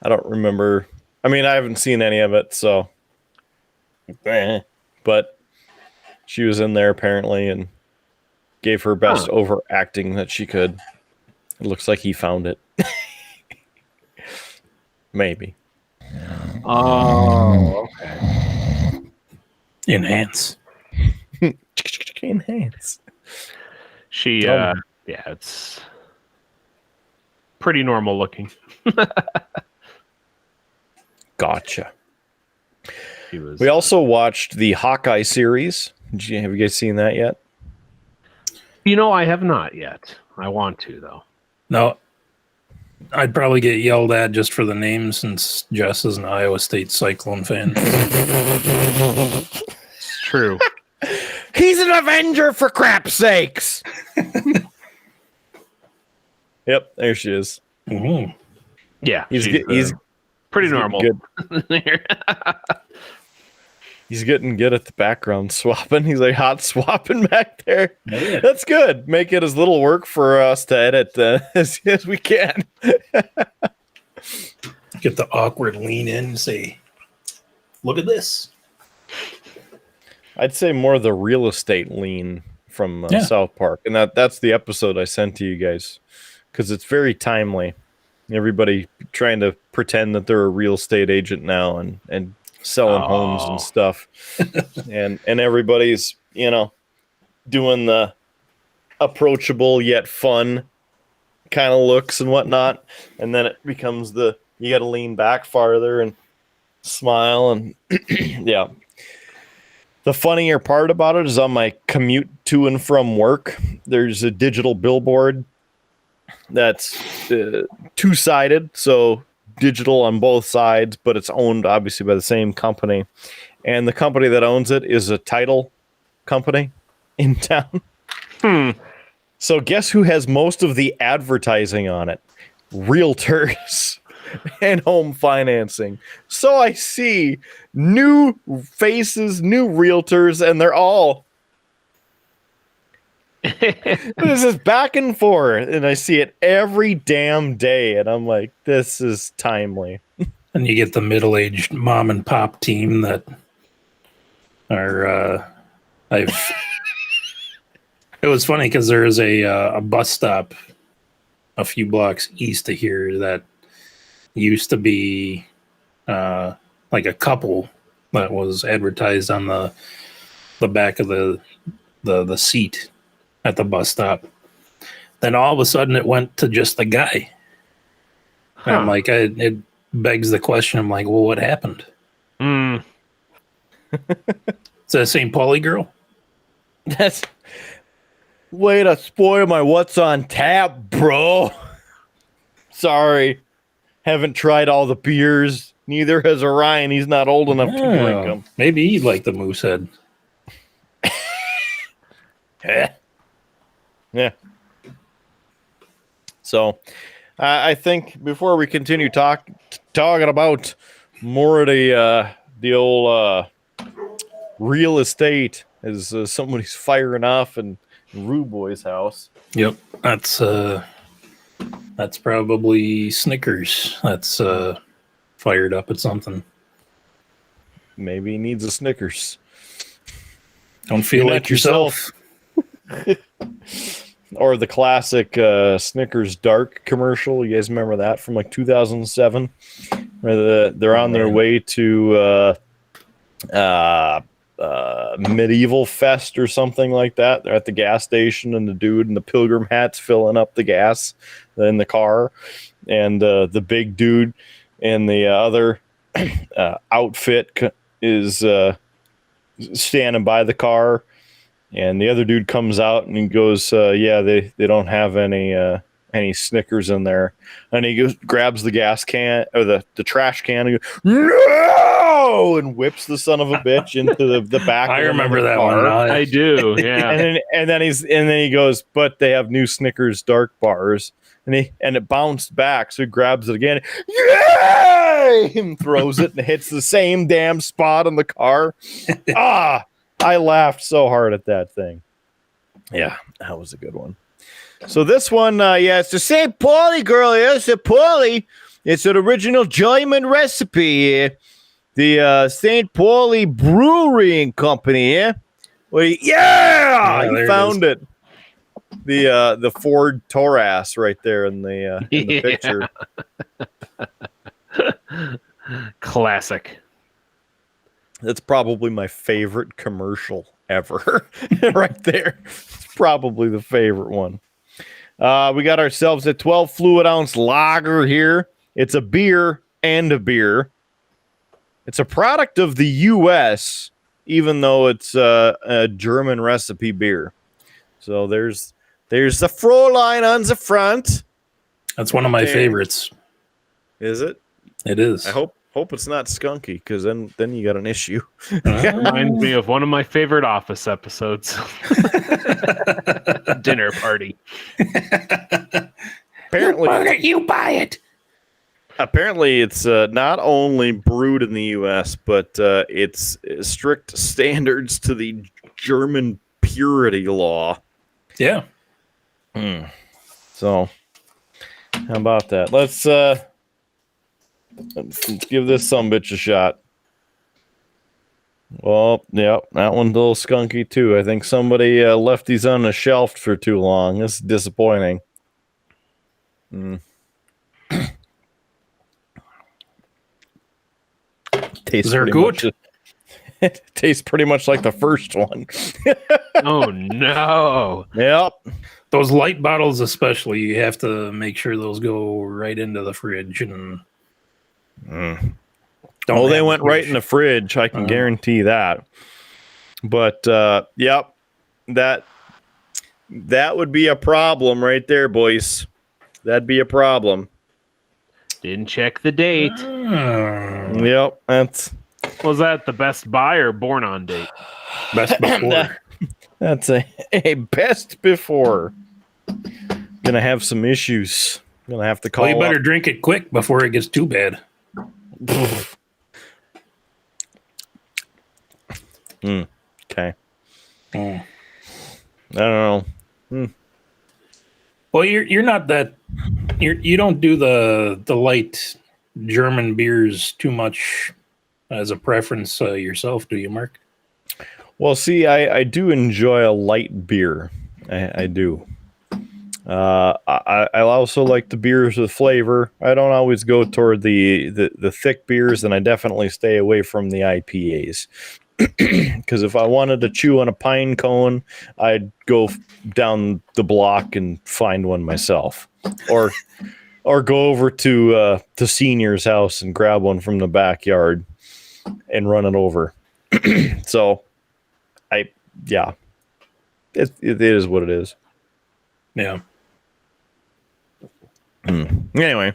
I don't remember. I mean, I haven't seen any of it, so. But she was in there apparently and gave her best overacting that she could. It looks like he found it. Maybe. Oh, okay. Enhance. Enhance. She, it's pretty normal looking. Gotcha. She was, We also watched the Hawkeye series. Have you guys seen that yet? I have not yet. I want to, though. No, I'd probably get yelled at just for the name since Jess is an Iowa State Cyclone fan. It's true. He's an Avenger, for crap's sakes. Yep, there she is. Mm-hmm. Yeah. He's pretty normal. Good. He's getting good at the background swapping. He's like hot swapping back there. Yeah. That's good. Make it as little work for us to edit as we can. Get the awkward lean in and say, look at this. I'd say more the real estate lean from South Park. And that's the episode I sent to you guys because it's very timely. Everybody trying to pretend that they're a real estate agent now and selling homes and stuff. and everybody's, doing the approachable yet fun kind of looks and whatnot. And then it becomes you got to lean back farther and smile. And yeah. The funnier part about it is on my commute to and from work, there's a digital billboard that's two-sided, so digital on both sides, but it's owned obviously by the same company. And the company that owns it is a title company in town. So guess who has most of the advertising on it? Realtors and home financing. So I see new faces, new realtors, and they're all this is back and forth, and I see it every damn day, and I'm like, this is timely. And you get the middle-aged mom and pop team that are it was funny because there is a bus stop a few blocks east of here that used to be like a couple that was advertised on the back of the seat at the bus stop. Then all of a sudden it went to just a guy. And I'm like, it begs the question. I'm like, well, what happened? Is that a St. Pauli girl? That's way to spoil my what's on tap, bro. Sorry. haven't tried all the beers. Neither has Orion. He's not old enough to drink them. Maybe he'd like the Moosehead. Yeah. So, I think before we continue talking about more of the old real estate, as somebody's firing off in Rudeboy's house. Yep, that's probably Snickers. That's fired up at something. Maybe he needs a Snickers. Don't feel You're like not yourself. Or the classic Snickers Dark commercial. You guys remember that from like 2007? Where they're on their way to Medieval Fest or something like that. They're at the gas station, and the dude in the pilgrim hat's filling up the gas in the car. And the big dude in the other outfit is standing by the car. And the other dude comes out and he goes, yeah, they don't have any Snickers in there. And he goes, grabs the gas can or the trash can and goes, no, and whips the son of a bitch into the back. I of remember that car. one. I do. Yeah. and then he goes, but they have new Snickers Dark bars. And it bounced back, so he grabs it again. Yay! And throws it and hits the same damn spot on the car. I laughed so hard at that thing. Yeah, that was a good one. So this one, it's the St. Pauli girl. Yes, St. Pauli. It's an original German recipe. The St. Pauli Brewery and Company. Yeah, you found it. The Ford Taurus right there in the picture. Classic. That's probably my favorite commercial ever. Right there. It's probably the favorite one. We got ourselves a 12 fluid ounce lager here. It's a beer and a beer. It's a product of the U.S., even though it's a German recipe beer. So there's the Fräulein on the front. That's one of my favorites. Is it? It is. I hope it's not skunky, because then you got an issue. Reminds me of one of my favorite Office episodes. Dinner party. Apparently, you buy it. Apparently, it's not only brewed in the U.S., but it's strict standards to the German purity law. Yeah. So, how about that? Let's give this sumbitch a shot. Well, yeah, that one's a little skunky too. I think somebody left these on the shelf for too long. This is disappointing. Tastes They're pretty good. much- it tastes pretty much like the first one. Oh no. Yep. Those light bottles, especially, you have to make sure those go right into the fridge. And Oh, they went right in the fridge. I can guarantee that. But yep, that would be a problem right there, boys. That'd be a problem. Didn't check the date. Yep, that's Was that the Best Buy or Born on date? Best before. that's a best before. Gonna have some issues. Gonna have to call. Well, you better up. drink it quick before it gets too bad. Okay. Mm. I don't know. Well, you're not that. You don't do the light German beers too much as a preference yourself, do you, Mark? Well, see, I do enjoy a light beer. I do. I also like the beers with flavor. I don't always go toward the thick beers, and I definitely stay away from the IPAs. Because if I wanted to chew on a pine cone, I'd go down the block and find one myself, or go over to Senior's house and grab one from the backyard and run it over. So, it is what it is. Yeah. Anyway,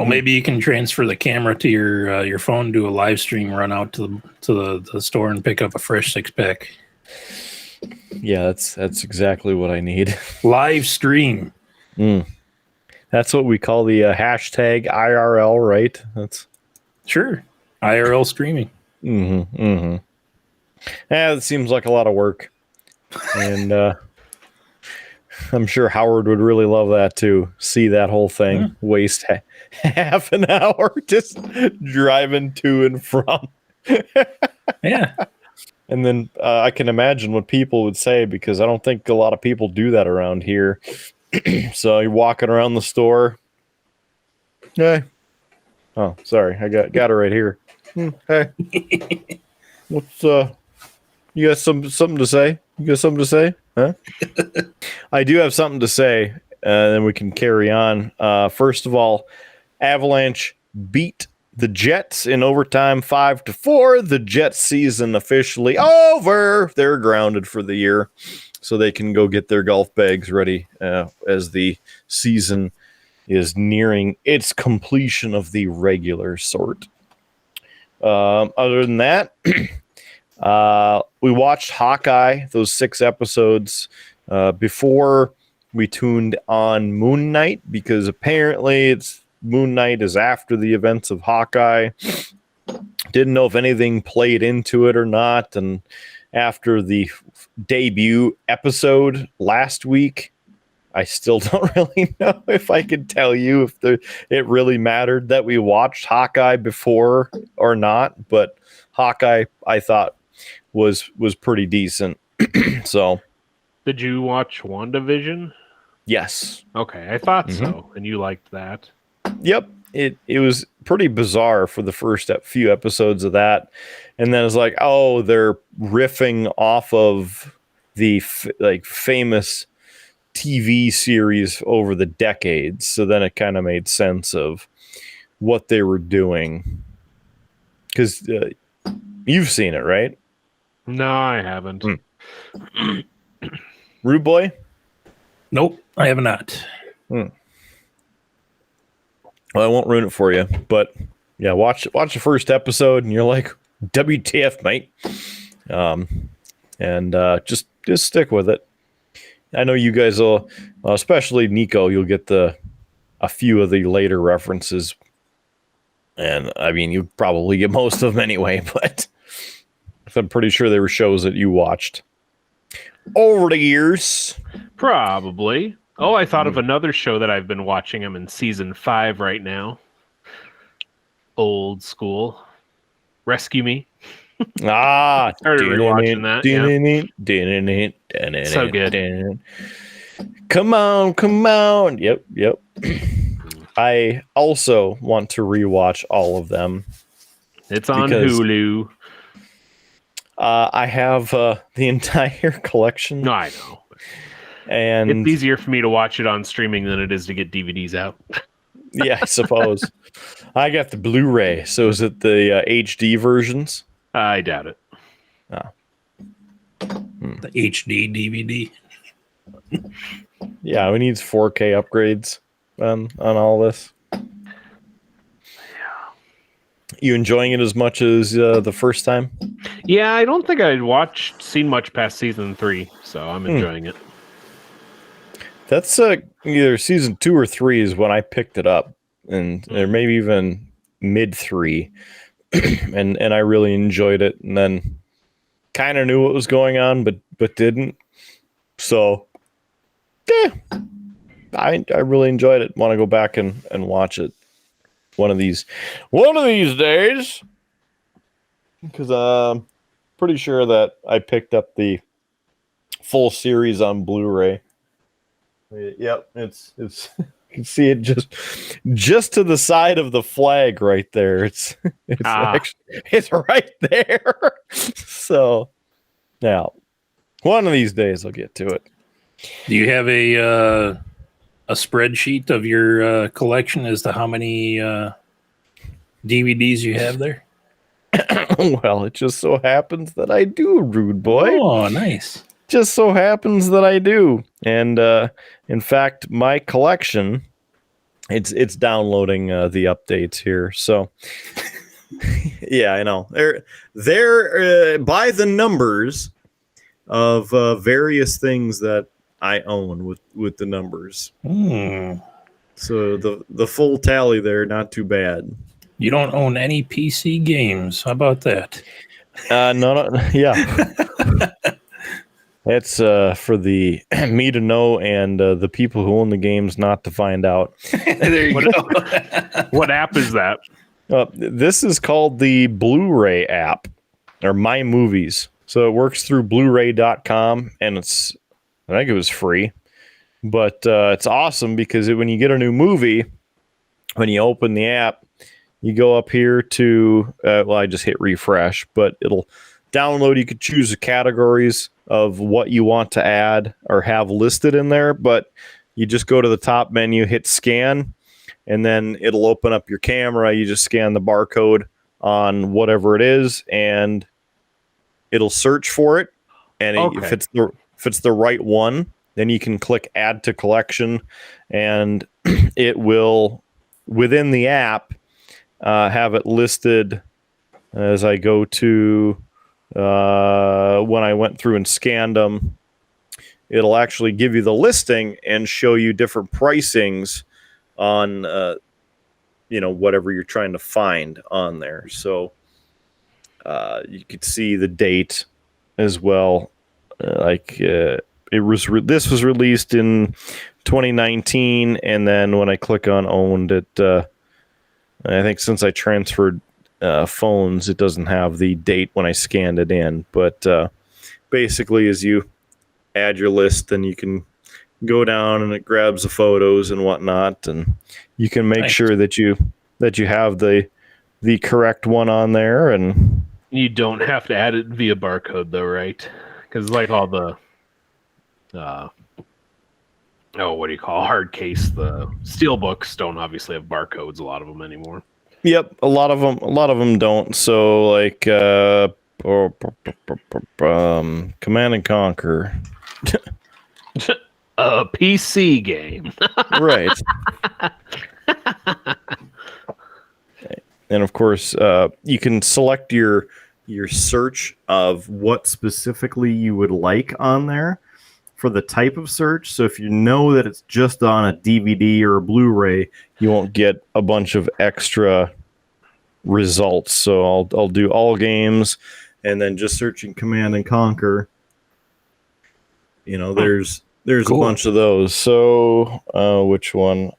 Well, maybe you can transfer the camera to your phone, do a live stream, run out to the store, and pick up a fresh 6-pack. Yeah, that's exactly what I need. Live stream. That's what we call the hashtag IRL, right? That's Sure. IRL streaming. Yeah, it seems like a lot of work, and I'm sure Howard would really love that too. See that whole thing waste half an hour just driving to and from. Yeah. And then I can imagine what people would say, because I don't think a lot of people do that around here. So you're walking around the store. Hey. Oh, sorry. I got it right here. Hey. What's you got something to say? You got something to say? Huh? I do have something to say, then we can carry on. First of all, Avalanche beat the Jets in overtime 5-4. The Jets season officially over. They're grounded for the year, so they can go get their golf bags ready as the season is nearing its completion of the regular sort. Other than that, we watched Hawkeye, those 6 episodes, before we tuned on Moon Knight, because apparently Moon Knight is after the events of Hawkeye. Didn't know if anything played into it or not. And after the debut episode last week, I still don't really know if I could tell you if it really mattered that we watched Hawkeye before or not. But Hawkeye, I thought, was pretty decent. So, Did you watch WandaVision? yes. Okay, I thought so, and you liked that. Yep. It was pretty bizarre for the first few episodes of that. And then it's like, oh, they're riffing off of the famous TV series over the decades. So then it kind of made sense of what they were doing. Because you've seen it, right? No, I haven't. Rude Boy? Nope, I have not. Well, I won't ruin it for you, but yeah, watch the first episode, and you're like, WTF, mate. And just stick with it. I know you guys will, especially Niko, you'll get a few of the later references, and I mean, you probably get most of them anyway. But I'm pretty sure they were shows that you watched over the years. Probably. Oh, I thought of another show that I've been watching. I'm in season 5 right now. Old school. Rescue Me. Started rewatching that. So good. Come on. Yep. I also want to rewatch all of them. It's on Hulu. I have the entire collection. No, I know. And it's easier for me to watch it on streaming than it is to get DVDs out. Yeah, I suppose. I got the Blu-ray. So is it the HD versions? I doubt it. The HD DVD. Yeah, we need 4K upgrades on all this. Yeah. You enjoying it as much as the first time? Yeah, I don't think I'd seen much past season 3, so I'm enjoying it. That's either season 2 or 3 is when I picked it up, or maybe even mid 3, and I really enjoyed it. And then kind of knew what was going on, but didn't. So, yeah, I really enjoyed it. Want to go back and watch it one of these days, because I'm pretty sure that I picked up the full series on Blu-ray. Yep, it's you can see it just to the side of the flag right there. It's right there. So now, one of these days I'll get to it. Do you have a spreadsheet of your collection as to how many DVDs you have there? Well, it just so happens that I do, Rude Boy. Oh, nice. Just so happens that I do. And in fact, my collection It's downloading the updates here. So yeah, I know. They're by the numbers of various things that I own with the numbers. So the full tally there, not too bad. You don't own any PC games. How about that? No, yeah. That's for the me to know and the people who own the games not to find out. There you go. What app is that? This is called the Blu-ray app, or My Movies. So it works through Blu-ray.com, and I think it was free. But it's awesome because when you get a new movie, when you open the app, you go up here to, I just hit refresh, but it'll download. You could choose the categories of what you want to add or have listed in there, but you just go to the top menu, hit scan, and then it'll open up your camera. You just scan the barcode on whatever it is, and it'll search for it. And if it's the right one, then you can click add to collection, and it will, within the app, have it listed as I go to when I went through and scanned them. It'll actually give you the listing and show you different pricings on whatever you're trying to find on there. So you could see the date as well. This was released in 2019, and then when I click on owned, I think since I transferred phones, it doesn't have the date when I scanned it in. But basically, as you add your list, then you can go down and it grabs the photos and whatnot, and you can make sure that you have the correct one on there. And You don't have to add it via barcode, though, right? Because like all the what do you call hard case? The steel books don't obviously have barcodes. A lot of them anymore. Yep, a lot of them don't. So like Command and Conquer, a PC game, right? And of course, you can select your search of what specifically you would like on there for the type of search. So if you know that it's just on a DVD or a Blu-ray, you won't get a bunch of extra results. So I'll do all games, and then just searching Command and Conquer. There's cool. A bunch of those. So which one?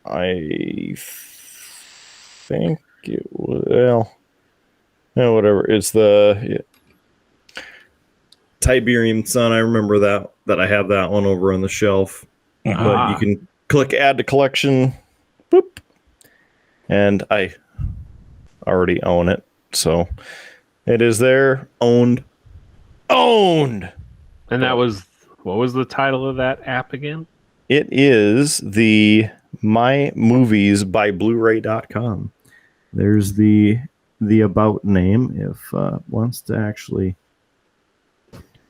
I think it was whatever. It's the Tiberium Sun. I remember that I have that one over on the shelf. But you can click add to collection, boop, and I already own it, so it is there. Owned. And that was, what was the title of that app again? It is the My Movies by Blu-ray.com. There's the about name if wants to actually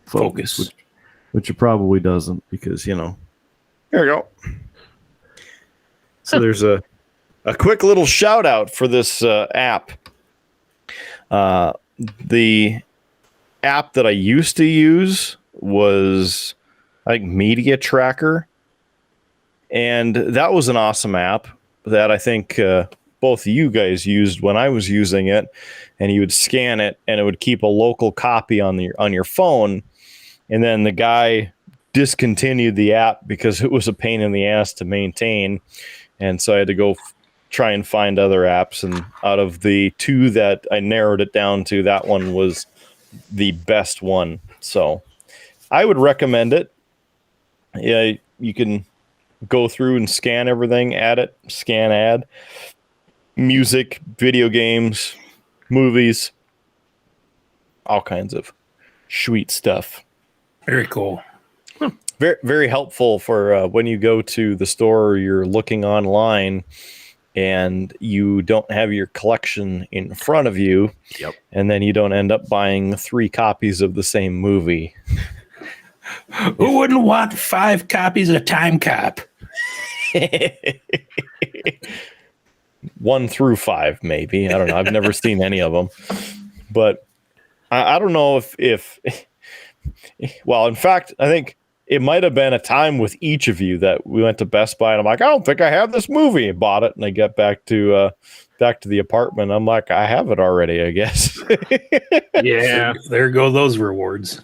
focus. Which it probably doesn't, because here we go. So there's a quick little shout out for this app. The app that I used to use was like Media Tracker, and that was an awesome app that I think both of you guys used when I was using it. And you would scan it, and it would keep a local copy on your phone. And then the guy discontinued the app because it was a pain in the ass to maintain. And so I had to go try and find other apps. And out of the two that I narrowed it down to, that one was the best one. So I would recommend it. Yeah, you can go through and scan everything, add it, scan, add. Music, video games, movies, all kinds of sweet stuff. Very cool. Very, very helpful for when you go to the store or you're looking online and you don't have your collection in front of you. Yep. And then you don't end up buying 3 copies of the same movie. Who wouldn't want 5 copies of Time Cop? 1 through 5, maybe. I don't know. I've never seen any of them, but I don't know if well, in fact, I think it might have been a time with each of you that we went to Best Buy and I'm like, I don't think I have this movie, and bought it. And I get back to the apartment. I'm like, I have it already, I guess. Yeah. There go those rewards.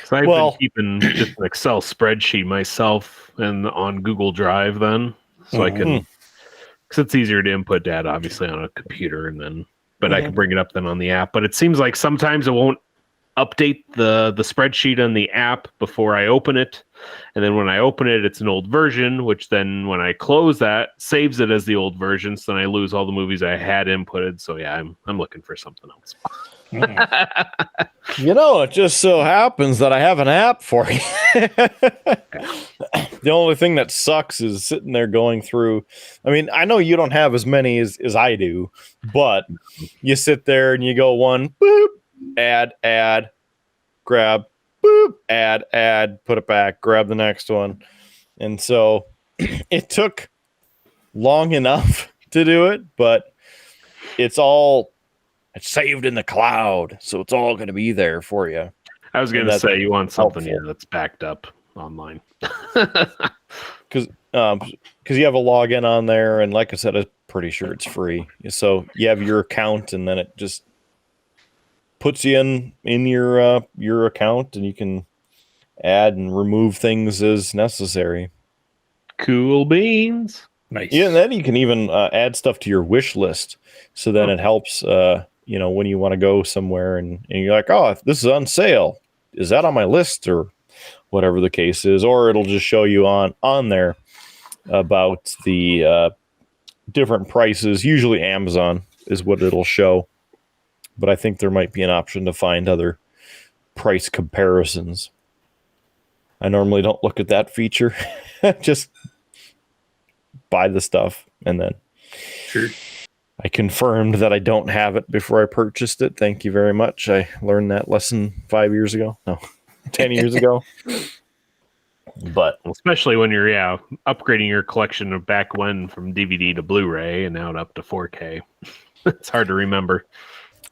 So I've been keeping just an Excel spreadsheet myself and on Google Drive then. So I can, because it's easier to input data, obviously, on a computer, and then, but I can bring it up then on the app. But it seems like sometimes it won't update the spreadsheet on the app before I open it. And then when I open it, it's an old version, which then when I close that, saves it as the old version. So then I lose all the movies I had inputted. So yeah, I'm looking for something else. You know, it just so happens that I have an app for you. The only thing that sucks is sitting there going through. I mean, I know you don't have as many as I do, but you sit there and you go one, boop, add, grab, boop, add, put it back, grab the next one. And so it took long enough to do it, but it's saved in the cloud, so it's all going to be there for you. I was going to say, you want something here that's backed up online. Because you have a login on there, and like I said, I'm pretty sure it's free. So you have your account, and then it just puts you in your account, and you can add and remove things as necessary. Cool beans. Nice. Yeah, and then you can even add stuff to your wish list. So then it helps, when you want to go somewhere and you're like, oh, this is on sale. Is that on my list, or whatever the case is? Or it'll just show you on there about the different prices. Usually Amazon is what it'll show. But I think there might be an option to find other price comparisons. I normally don't look at that feature. Just buy the stuff, and then Sure. I confirmed that I don't have it before I purchased it. Thank you very much. I learned that lesson 5 years ago. No, 10 years ago. But especially when you're upgrading your collection of back when from DVD to Blu-ray and now up to 4K. It's hard to remember.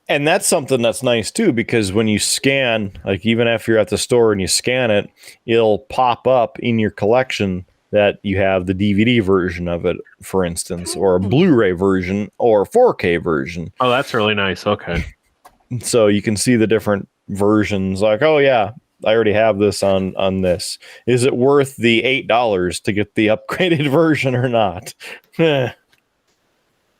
And that's something that's nice too, because when you scan, like even if you're at the store and you scan it, it'll pop up in your collection that you have the DVD version of it, for instance, or a Blu-ray version or 4K version. Oh, that's really nice. Okay. So you can see the different versions, like, oh yeah, I already have this on this. Is it worth the $8 to get the upgraded version or not?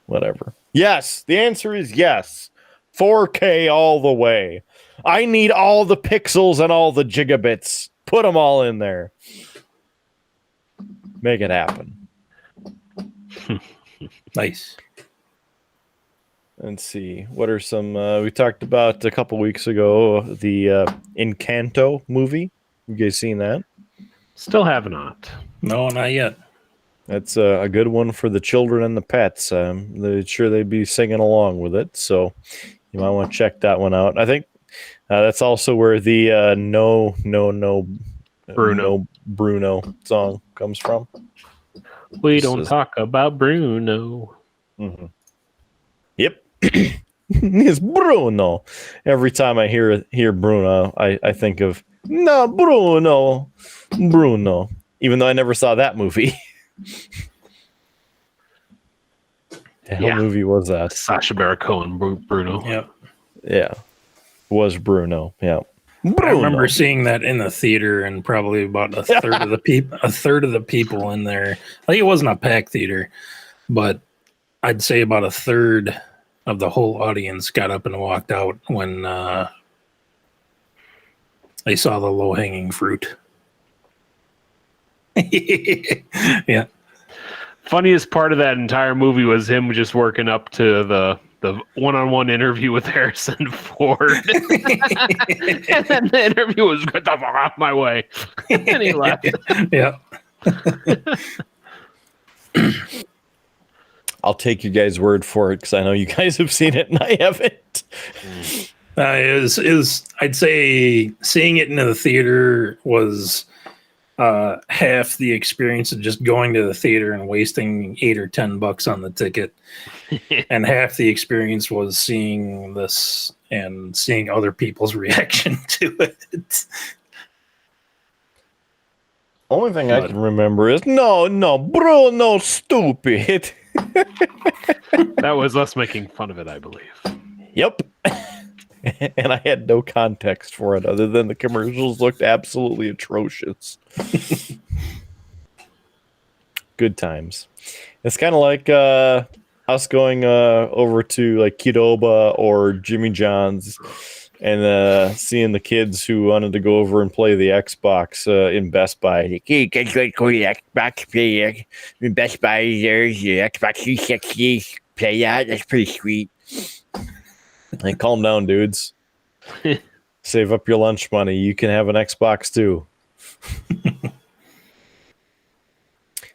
Whatever. Yes, the answer is yes. 4K all the way. I need all the pixels and all the gigabits. Put them all in there. Make it happen. Nice. Let's see. What are some... we talked about a couple weeks ago the Encanto movie. You guys seen that? Still have not. No, not yet. That's a good one for the children and the pets. They're sure they'd be singing along with it. So you might want to check that one out. I think that's also where the Bruno song comes from. We don't talk about Bruno. Mm-hmm. Yep. It's Bruno. Every time I hear Bruno, I think of Bruno. Even though I never saw that movie. The hell movie was that? Sacha Baron Cohen, Bruno. Yep. Yeah. Was Bruno. Yeah. I remember seeing that in the theater, and probably about a third of the people in there. Like, it wasn't a packed theater, but I'd say about a third of the whole audience got up and walked out when they saw the low-hanging fruit. Yeah. Funniest part of that entire movie was him just working up to the one-on-one interview with Harrison Ford. And then the interview was, get the fuck off my way. And he left. Yeah. I'll take you guys' word for it, because I know you guys have seen it and I haven't. I'd say seeing it in the theater was half the experience of just going to the theater and wasting $8 or $10 on the ticket, and half the experience was seeing this and seeing other people's reaction to it. Only thing I can remember is no, Bruno, stupid. That was us making fun of it, I believe. Yep. And I had no context for it other than the commercials looked absolutely atrocious. Good times. It's kind of like us going over to like Qdoba or Jimmy John's and seeing the kids who wanted to go over and play the Xbox in Best Buy. Like, hey, kids, go to the Xbox, play in Best Buy. There's the Xbox 360. Play that. That's pretty sweet. Like, calm down, dudes. Save up your lunch money. You can have an Xbox too.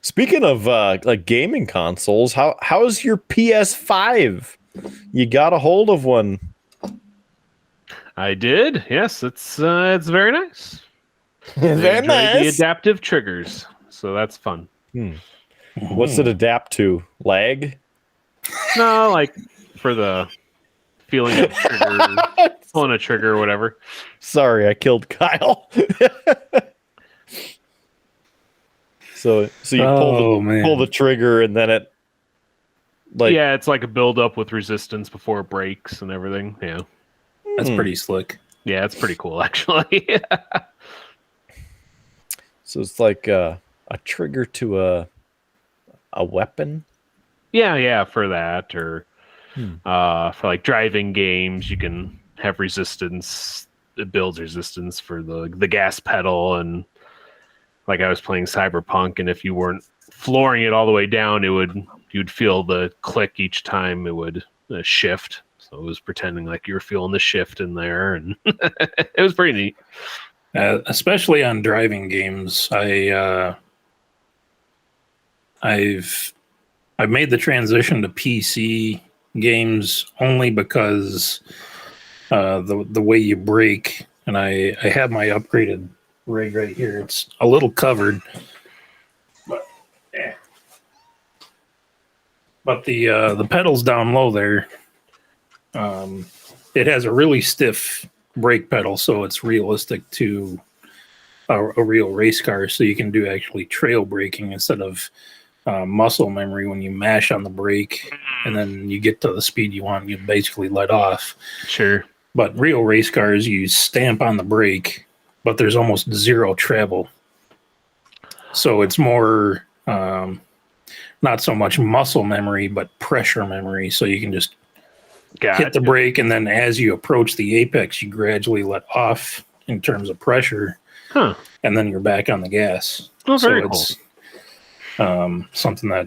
Speaking of like gaming consoles, how's your PS5? You got a hold of one? I did. Yes, it's very nice. Very Enjoy nice. the adaptive triggers, so that's fun. What's it adapt to? Lag? No, like for the feeling of trigger, pulling a trigger or whatever. Sorry, I killed Kyle. So you pull the trigger and then it yeah, it's like a build up with resistance before it breaks and everything. Yeah. That's pretty slick. Yeah, it's pretty cool actually. So it's like a trigger to a weapon? Yeah, for that or for like driving games, you can have resistance. It builds resistance for the gas pedal, and like I was playing Cyberpunk, and if you weren't flooring it all the way down, you'd feel the click each time it would shift. So it was pretending like you were feeling the shift in there, and it was pretty neat. Especially on driving games, I've made the transition to PC games only because the way you brake, and I have my upgraded rig right here. It's a little covered, but the pedals down low there, it has a really stiff brake pedal, so it's realistic to a real race car. So you can do actually trail braking instead of muscle memory. When you mash on the brake and then you get to the speed you want, you basically let off. Sure. But real race cars, you stamp on the brake, but there's almost zero travel. So it's more not so much muscle memory, but pressure memory. So you can just hit the brake, and then as you approach the apex, you gradually let off in terms of pressure, and then you're back on the gas. Oh, very cool. It's something that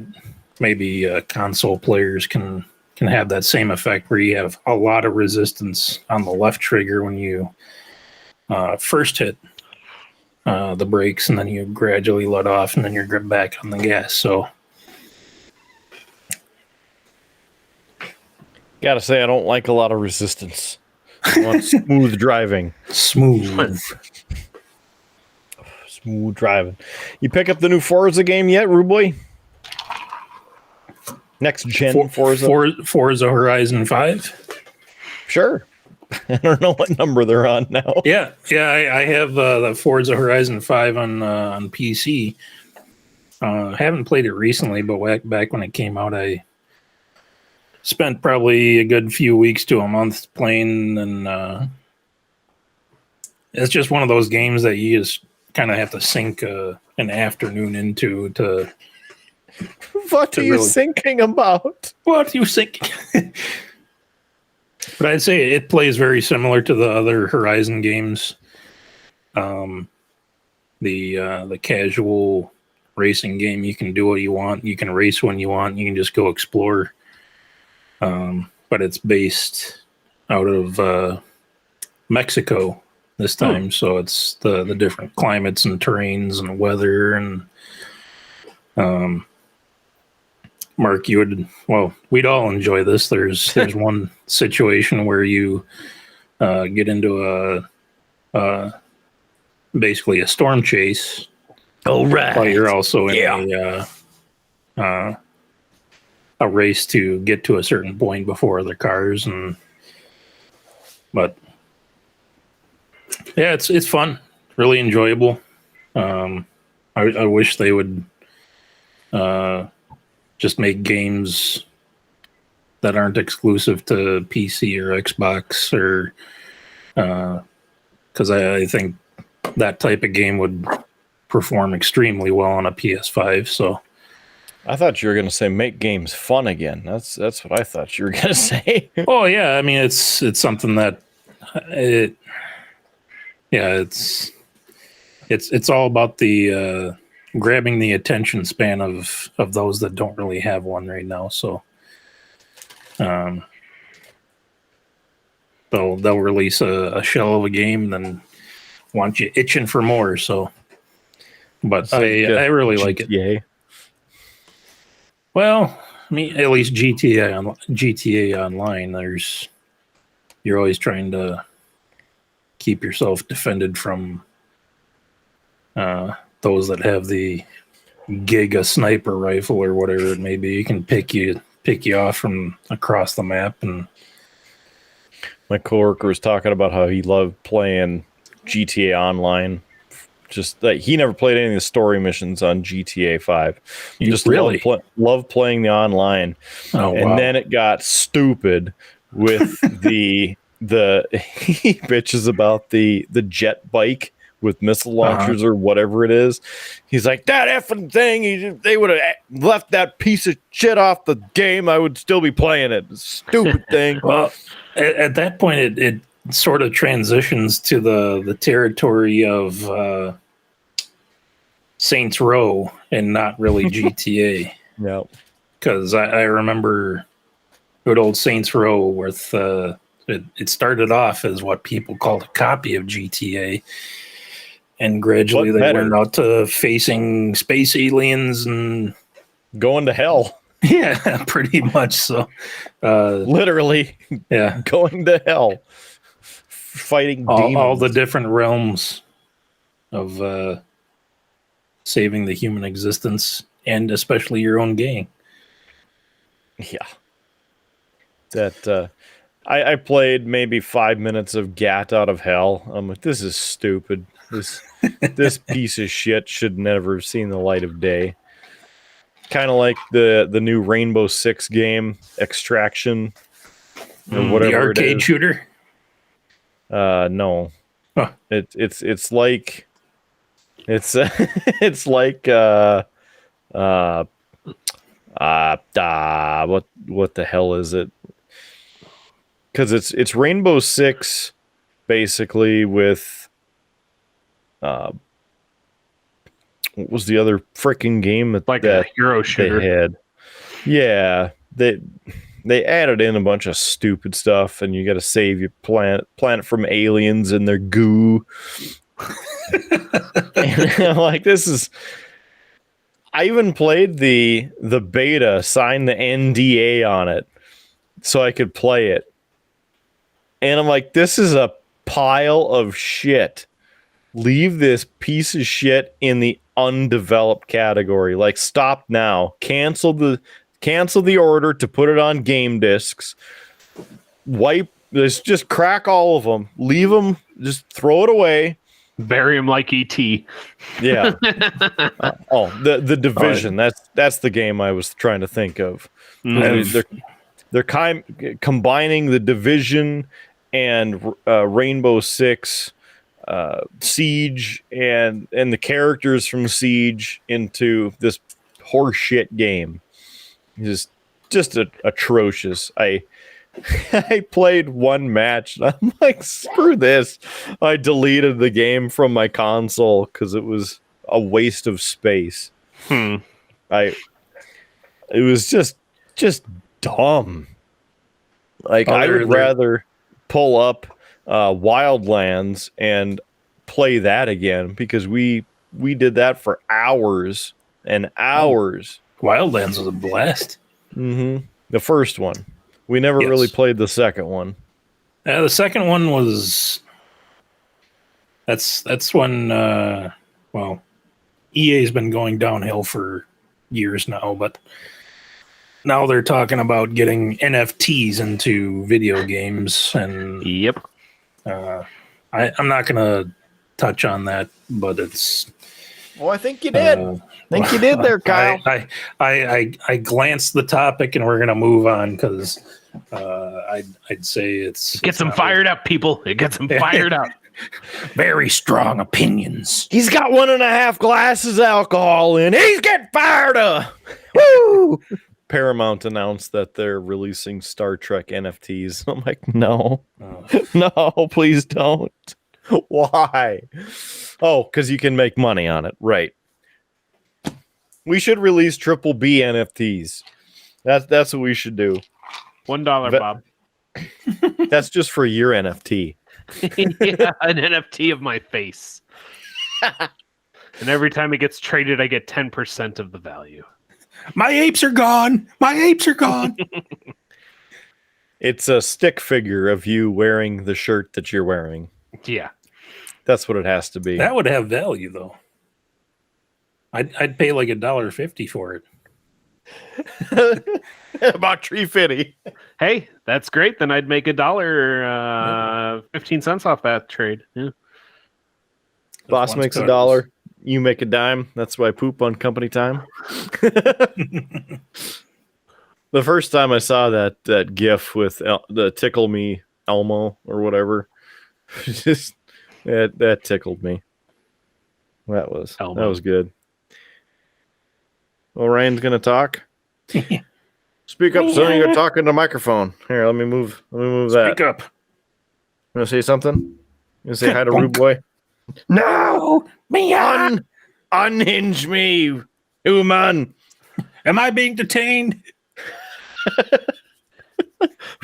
maybe console players can have that same effect, where you have a lot of resistance on the left trigger when you first hit the brakes, and then you gradually let off, and then you're back on the gas. So gotta say, I don't like a lot of resistance. I want smooth driving. Smooth driving. You pick up the new Forza game yet, Rudeboy? Next gen Forza Horizon 5? Sure. I don't know what number they're on now. Yeah, I have the Forza Horizon 5 on PC. I haven't played it recently, but back when it came out, I spent probably a good few weeks to a month playing, and it's just one of those games that you just kind of have to sink an afternoon into to. What are you thinking about? What are you thinking? But I'd say it plays very similar to the other Horizon games. The casual racing game, you can do what you want. You can race when you want. You can just go explore. But it's based out of Mexico this time, so it's the different climates and terrains and weather. And Mark, we'd all enjoy this. There's one situation where you get into basically a storm chase, All right. But you're also in a race to get to a certain point before other cars, but yeah, it's fun, really enjoyable. I wish they would just make games that aren't exclusive to PC or Xbox, or because I think that type of game would perform extremely well on a PS5. So I thought you were going to say make games fun again. That's what I thought you were going to say. oh yeah, I mean it's something that it's all about the grabbing the attention span of those that don't really have one right now. So they'll release a shell of a game, then want you itching for more. So, but I really like it. Yeah. Well, I mean, at least GTA Online, you're always trying to keep yourself defended from those that have the Giga sniper rifle or whatever it may be. You can pick you off from across the map. And my coworker was talking about how he loved playing GTA Online. Just like he never played any of the story missions on GTA 5. You just really loved playing the online. Oh, and wow. then it got stupid with the he bitches about the jet bike with missile launchers or whatever it is. He's like, that effing thing, they would have left that piece of shit off the game, I would still be playing it. Stupid thing. Well, at that point, it sort of transitions to the territory of Saints Row and not really GTA. Yeah. Because I remember good old Saints Row with it started off as what people called a copy of GTA. And gradually they went out to facing space aliens and going to hell. Yeah, pretty much so. Literally, yeah, going to hell, fighting demons. All the different realms of saving the human existence, and especially your own gang. Yeah, that I played maybe 5 minutes of Gat Out of Hell. I'm like, this is stupid. This piece of shit should never have seen the light of day. Kind of like the new Rainbow Six game, Extraction, or whatever. The arcade shooter. No, huh. It's like it's like what the hell is it? Because it's Rainbow Six, basically with. What was the other freaking game that a hero shooter they had? Yeah, they added in a bunch of stupid stuff, and you got to save your planet from aliens and their goo. And I'm like, this is. I even played the beta, signed the NDA on it, so I could play it. And I'm like, this is a pile of shit. Leave this piece of shit in the undeveloped category. Like, stop now. Cancel the order to put it on game discs. Just crack all of them. Leave them. Just throw it away. Bury him like E.T. Yeah. The Division. That's the game I was trying to think of. Mm-hmm. And they're combining the Division and Rainbow Six. Siege and the characters from Siege into this horseshit game. Just atrocious. I played one match and I'm like, screw this. I deleted the game from my console because it was a waste of space. It was just dumb. Like, I would rather pull up Wildlands and play that again, because we did that for hours and hours. Wildlands was a blast. Mm-hmm. The first one. We never really played the second one. The second one was that's when EA's been going downhill for years now, but now they're talking about getting NFTs into video games, and Yep. I'm not going to touch on that, but it's. Well, I think you did. I think you did there, Kyle. I glanced the topic, and we're going to move on because I'd say it's. It gets them fired up, people. It gets them fired up. Very strong opinions. He's got 1.5 glasses of alcohol in. He's getting fired up. Woo! Paramount announced that they're releasing Star Trek NFTs. I'm like, no, no, please don't. Why? Oh, because you can make money on it, right? We should release triple B NFTs. That's what we should do. $1, Bob. That's just for your NFT. Yeah, an NFT of my face. And every time it gets traded, I get 10% of the value. My apes are gone. My apes are gone. It's a stick figure of you wearing the shirt that you're wearing. Yeah. That's what it has to be. That would have value, though. I'd pay like $1.50 for it. About $3.50. Hey, that's great. Then I'd make $1, 15 cents off that trade. Yeah. Boss makes $1. You make a dime. That's why I poop on company time. The first time I saw that GIF with the tickle me Elmo or whatever, just that tickled me. That was good. Well, Ryan's gonna talk. Speak up, son. You're talking to the microphone. Here, let me move that. Speak up. You wanna say something? You wanna say hi to Rudeboy? No! Unhinge me, human. Am I being detained?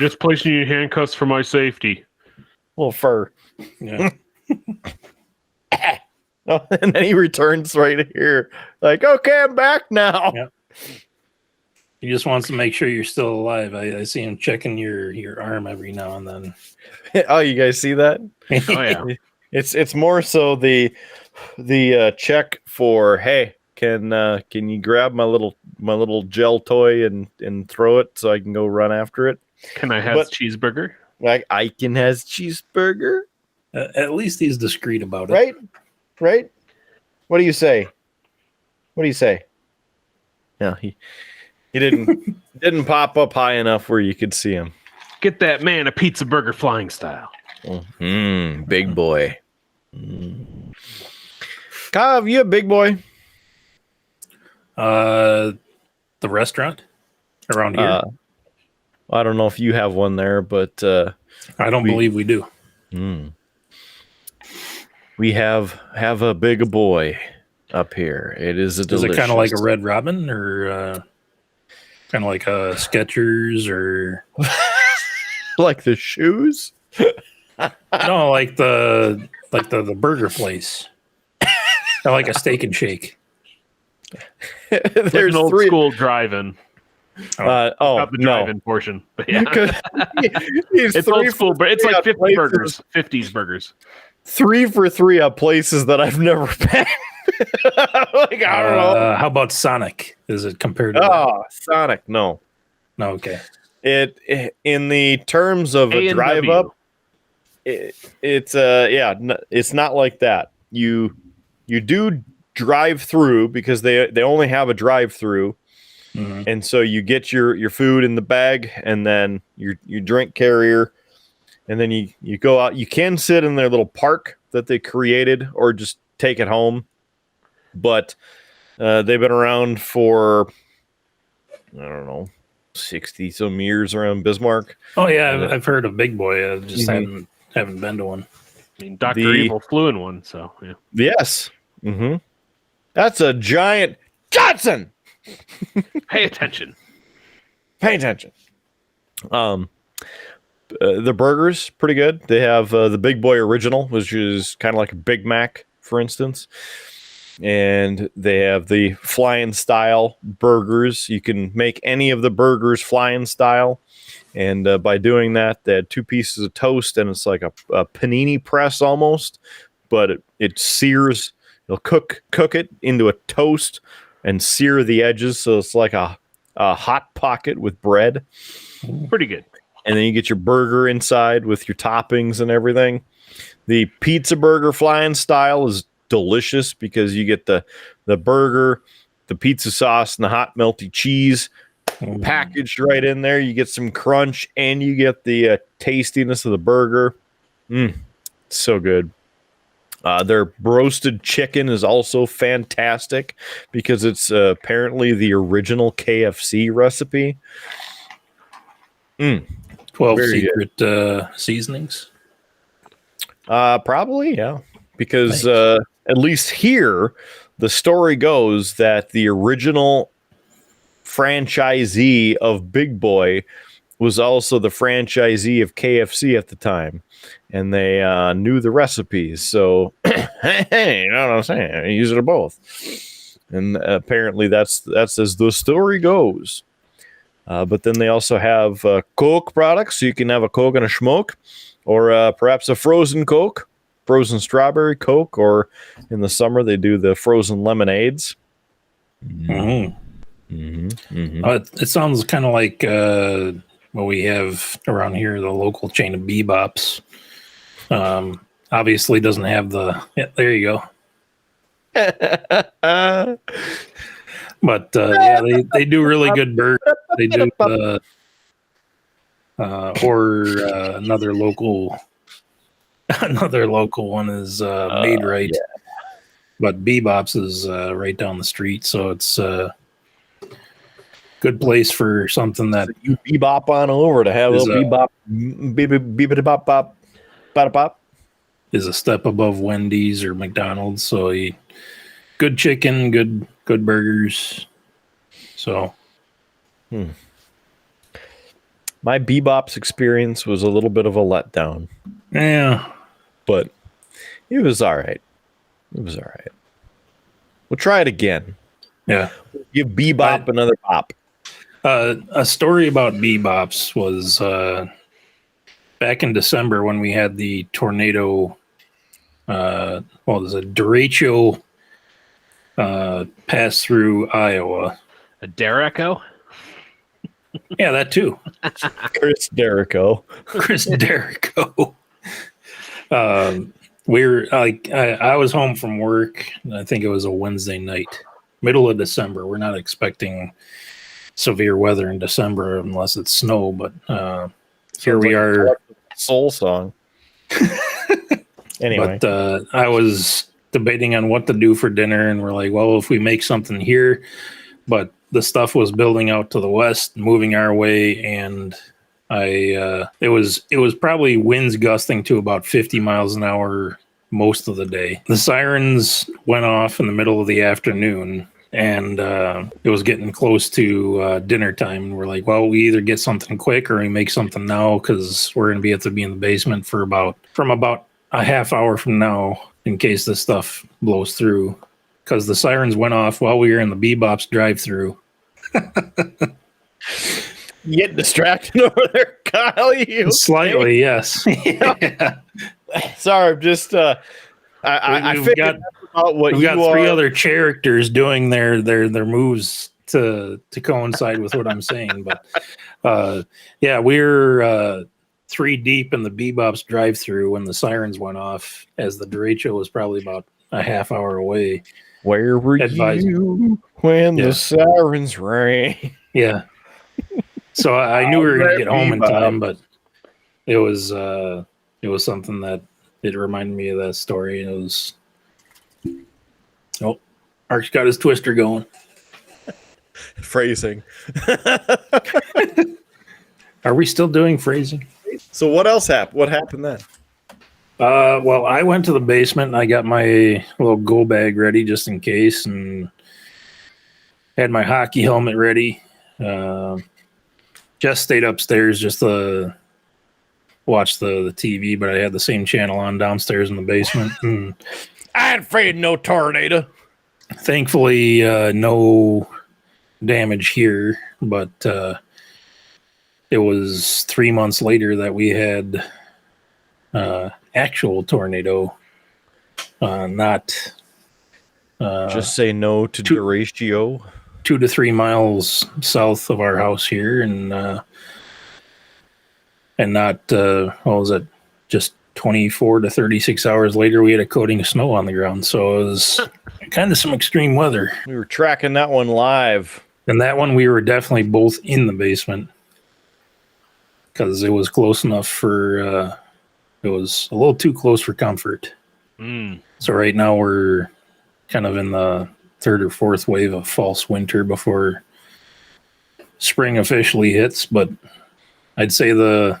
Just placing you in handcuffs for my safety. Little fur. Yeah. Oh, and then he returns right here. Like, okay, I'm back now. Yeah. He just wants to make sure you're still alive. I see him checking your arm every now and then. Oh, you guys see that? Oh yeah. It's more so the check for, hey, can you grab my little gel toy and throw it so I can go run after it? Can I have cheeseburger? Like I can has cheeseburger. At least he's discreet about it. Right? What do you say? Yeah, he didn't pop up high enough where you could see him. Get that man a pizza burger flying style. Big boy. Kyle, have you a big boy? The restaurant around here. I don't know if you have one there, but I don't believe we do. We have a big boy up here. It is a delicious. Is it kind of like a Red Robin or kind of like a Skechers or like the shoes? No, like the burger place. I like a Steak and Shake. There's There's an old three. school drive-in. Not Not the no. drive-in portion, but yeah. It's Old school, but it's like 50 places. burgers, 50s burgers. 3 for 3 at places that I've never been. Like I don't know. How about Sonic? Is it compared to Oh, Sonic, no. No, okay. It in the terms of a drive A&W. up, it's not like that. You do drive through because they only have a drive through, and so you get your food in the bag and then your drink carrier, and then you go out. You can sit in their little park that they created or just take it home, but they've been around for I don't know 60 some years around Bismarck. Oh yeah, I've heard of Big Boy. I just haven't been to one. I mean, Dr. Evil flew in one, so yeah. Yes. That's a giant Johnson. Pay attention. Pay attention. The burgers pretty good. They have the Big Boy Original, which is kind of like a Big Mac, for instance. And they have the flying style burgers. You can make any of the burgers flying style. And by doing that, they had 2 pieces of toast, and it's like a panini press almost, but it sears They'll cook it into a toast and sear the edges so it's like a hot pocket with bread. Pretty good. And then you get your burger inside with your toppings and everything. The pizza burger flying style is delicious because you get the burger, the pizza sauce, and the hot melty cheese packaged right in there. You get some crunch and you get the tastiness of the burger. So good. Their roasted chicken is also fantastic because it's apparently the original KFC recipe. 12 Very secret seasonings. Probably, yeah. Because at least here, the story goes that the original franchisee of Big Boy was also the franchisee of KFC at the time. And they knew the recipes. So, hey, you know what I'm saying? Use it both. And apparently that's as the story goes. But then they also have Coke products. So you can have a Coke and a schmoke. Or perhaps a frozen Coke, frozen strawberry Coke, or in the summer they do the frozen lemonades. It sounds kind of like what we have around here, the local chain of Bebops. Obviously doesn't have the... Yeah, there you go. But yeah, they do really good burgers. They do... or another local one is Made Right, but Bebop's is right down the street, so it's a good place for something that so you bebop on over to have a little bebop, bop. Is a step above Wendy's or McDonald's. So good chicken, good burgers. So. My Bebop's experience was a little bit of a letdown. Yeah. But it was all right. We'll try it again. Yeah. Give Bebop another pop. A story about Bebops was back in December when we had the tornado, the derecho pass through Iowa. A Derico? Yeah, that too. Chris Derico. We're like, I was home from work. I think it was a Wednesday night, middle of December. We're not expecting severe weather in December unless it's snow, but here we are. Soul song. Anyway, but I was debating on what to do for dinner, and we're like, well, if we make something here, but the stuff was building out to the west, moving our way, and it was probably winds gusting to about 50 miles an hour most of the day. The sirens went off in the middle of the afternoon, and it was getting close to dinner time. And we're like, well, we either get something quick or we make something now because we're going to have to be in the basement from about a half hour from now in case this stuff blows through. Because the sirens went off while we were in the Bebop's drive-through. You getting distracted over there, Kyle? You Slightly, yes. Yeah. Sorry, I'm just I figured out what we've you got three other characters doing their moves to coincide with what I'm saying. But yeah, we're 3 deep in the Bebop's drive-through when the sirens went off, as the derecho was probably about a half hour away. Where were you when the sirens rang? Yeah. So I knew we were going to get home in time, but it was something that it reminded me of that story. And it was, Arch's got his twister going. Phrasing. Are we still doing phrasing? So what else happened? What happened then? Well, I went to the basement and I got my little go bag ready just in case, and had my hockey helmet ready. Just stayed upstairs just to watch the TV, but I had the same channel on downstairs in the basement. And I ain't afraid of no tornado. Thankfully, no damage here, but it was 3 months later that we had actual tornado, not Just say no to derecho. 2 to 3 miles south of our house here, and not what was it? Just 24 to 36 hours later, we had a coating of snow on the ground. So it was kind of some extreme weather. We were tracking that one live. And that one, we were definitely both in the basement because it was close enough for, it was a little too close for comfort. So right now we're kind of in the third or fourth wave of false winter before spring officially hits. But I'd say the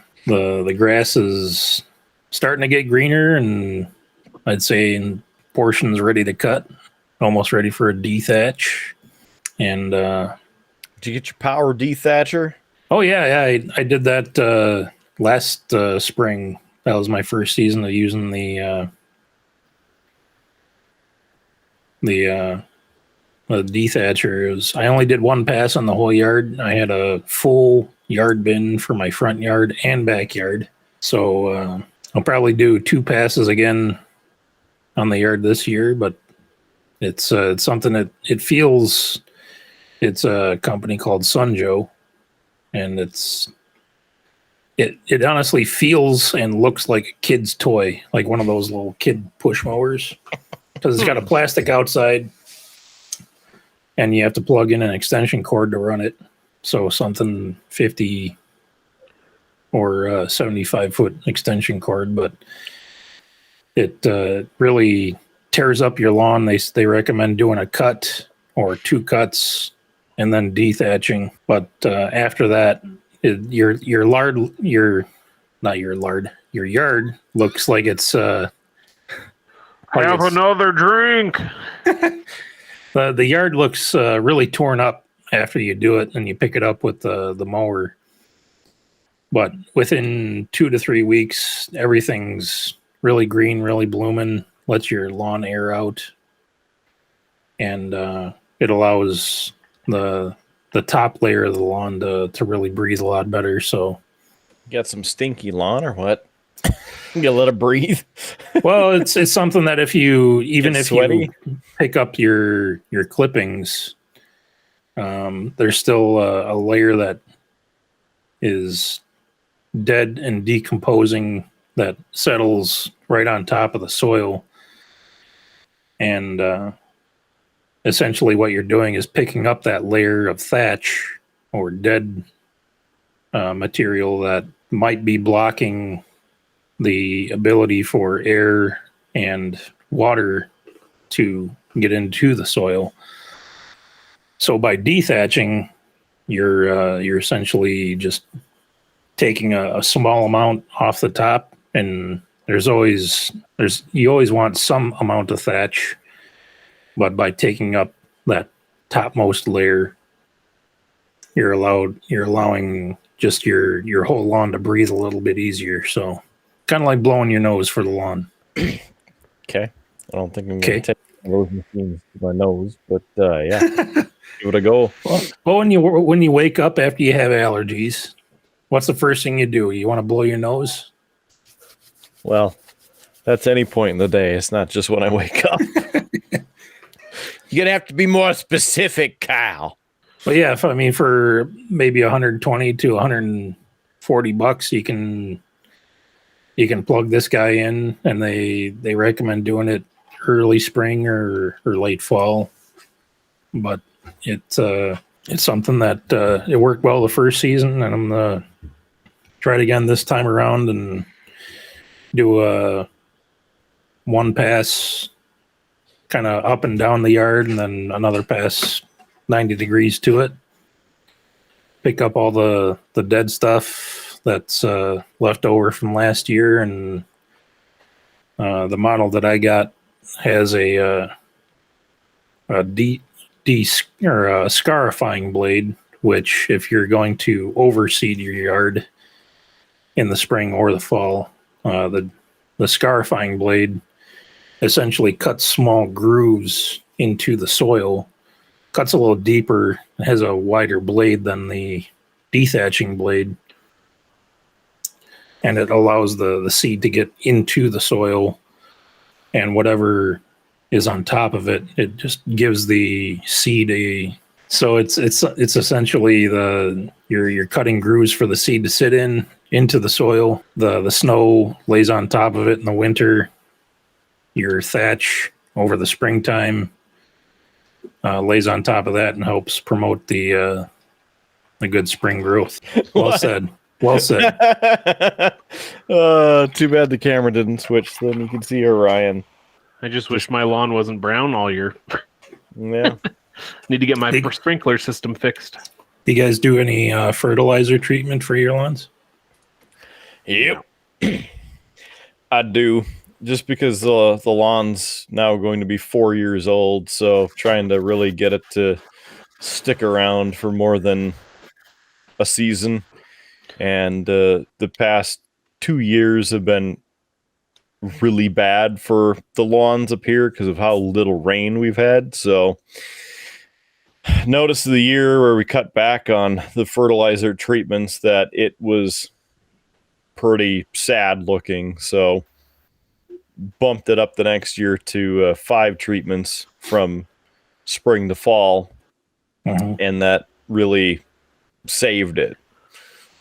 grass is starting to get greener, and I'd say in portions ready to cut, almost ready for a dethatch. And did you get your power dethatcher? Oh yeah, I did that last spring. That was my first season of using the dethatcher. I only did one pass on the whole yard. I had a full yard bin for my front yard and backyard. So I'll probably do 2 passes again on the yard this year, but it's something that it feels. It's a company called Sunjo, and it honestly feels and looks like a kid's toy, like one of those little kid push mowers, because it's got a plastic outside, and you have to plug in an extension cord to run it. So something 50 or 75-foot extension cord, but it really tears up your lawn. They recommend doing a cut or 2 cuts and then dethatching. But after that, your yard looks like it's Have another drink. The yard looks really torn up after you do it and you pick it up with the mower. But within 2 to 3 weeks, everything's really green, really blooming, lets your lawn air out. And it allows the top layer of the lawn to really breathe a lot better. So, You got some stinky lawn or what? You let it breathe. well, it's something that if you Sweaty? you pick up your clippings, there's still a layer that is dead and decomposing that settles right on top of the soil. And essentially what you're doing is picking up that layer of thatch or dead material that might be blocking the ability for air and water to get into the soil. So by dethatching, you're essentially just taking a small amount off the top, and you always want some amount of thatch, but by taking up that topmost layer, you're allowing just your whole lawn to breathe a little bit easier. So kind of like blowing your nose for the lawn. Okay. I don't think I'm going to take one of those machines to my nose, but yeah, give it a go. Well, when you wake up after you have allergies, what's the first thing you do? You want to blow your nose? Well, that's any point in the day. It's not just when I wake up. You're going to have to be more specific, Kyle. Well, yeah, for maybe 120 to 140 bucks, you can plug this guy in, and they recommend doing it early spring or late fall. But it's something that it worked well the first season, and I'm gonna try it again this time around and do a 1 pass kind of up and down the yard, and then another pass 90 degrees to it. Pick up all the dead stuff that's left over from last year, and the model that I got has a scarifying blade, which if you're going to overseed your yard in the spring or the fall, the scarifying blade essentially cuts small grooves into the soil, cuts a little deeper, has a wider blade than the dethatching blade, and it allows the seed to get into the soil, and whatever is on top of it. It just gives the seed a. So it's essentially you're cutting grooves for the seed to sit into the soil. The snow lays on top of it in the winter. Your thatch over the springtime lays on top of that and helps promote the good spring growth. Well said. Well said. Too bad the camera didn't switch. Then you can see Orion. I just wish my lawn wasn't brown all year. Yeah. Need to get my sprinkler system fixed. Do you guys do any fertilizer treatment for your lawns? Yep. I do. Just because the lawn's now going to be 4 years old, so trying to really get it to stick around for more than a season. And the past 2 years have been really bad for the lawns up here because of how little rain we've had. So notice the year where we cut back on the fertilizer treatments that it was pretty sad looking. So bumped it up the next year to 5 treatments from spring to fall. And that really saved it.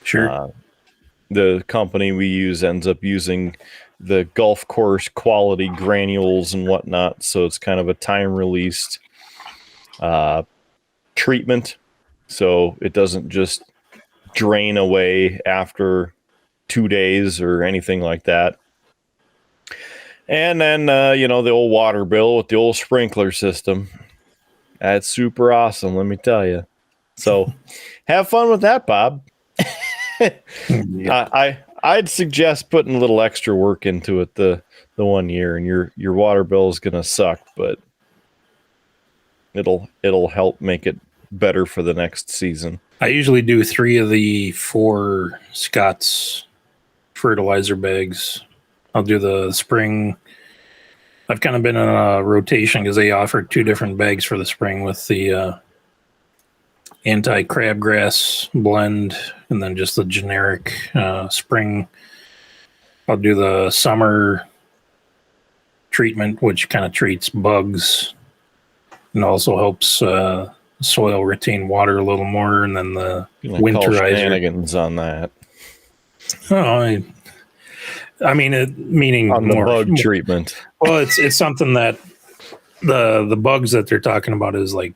Sure. The company we use ends up using the golf course quality granules and whatnot, so it's kind of a time released treatment, so it doesn't just drain away after 2 days or anything like that. And then the old water bill with the old sprinkler system, that's super awesome, let me tell you. So have fun with that, Bob. Yeah. I'd suggest putting a little extra work into it the 1 year, and your water bill is gonna suck, but it'll help make it better for the next season. I usually do 3 of the 4 Scott's fertilizer bags. I'll do the spring. I've kind of been in a rotation because they offered 2 different bags for the spring with the anti-crabgrass blend and then just the generic spring. I'll do the summer treatment, which kind of treats bugs and also helps soil retain water a little more. And then the winterizer. Shenanigans on that. Oh, I mean, meaning on the more bug treatment. Well, it's something that the bugs that they're talking about is like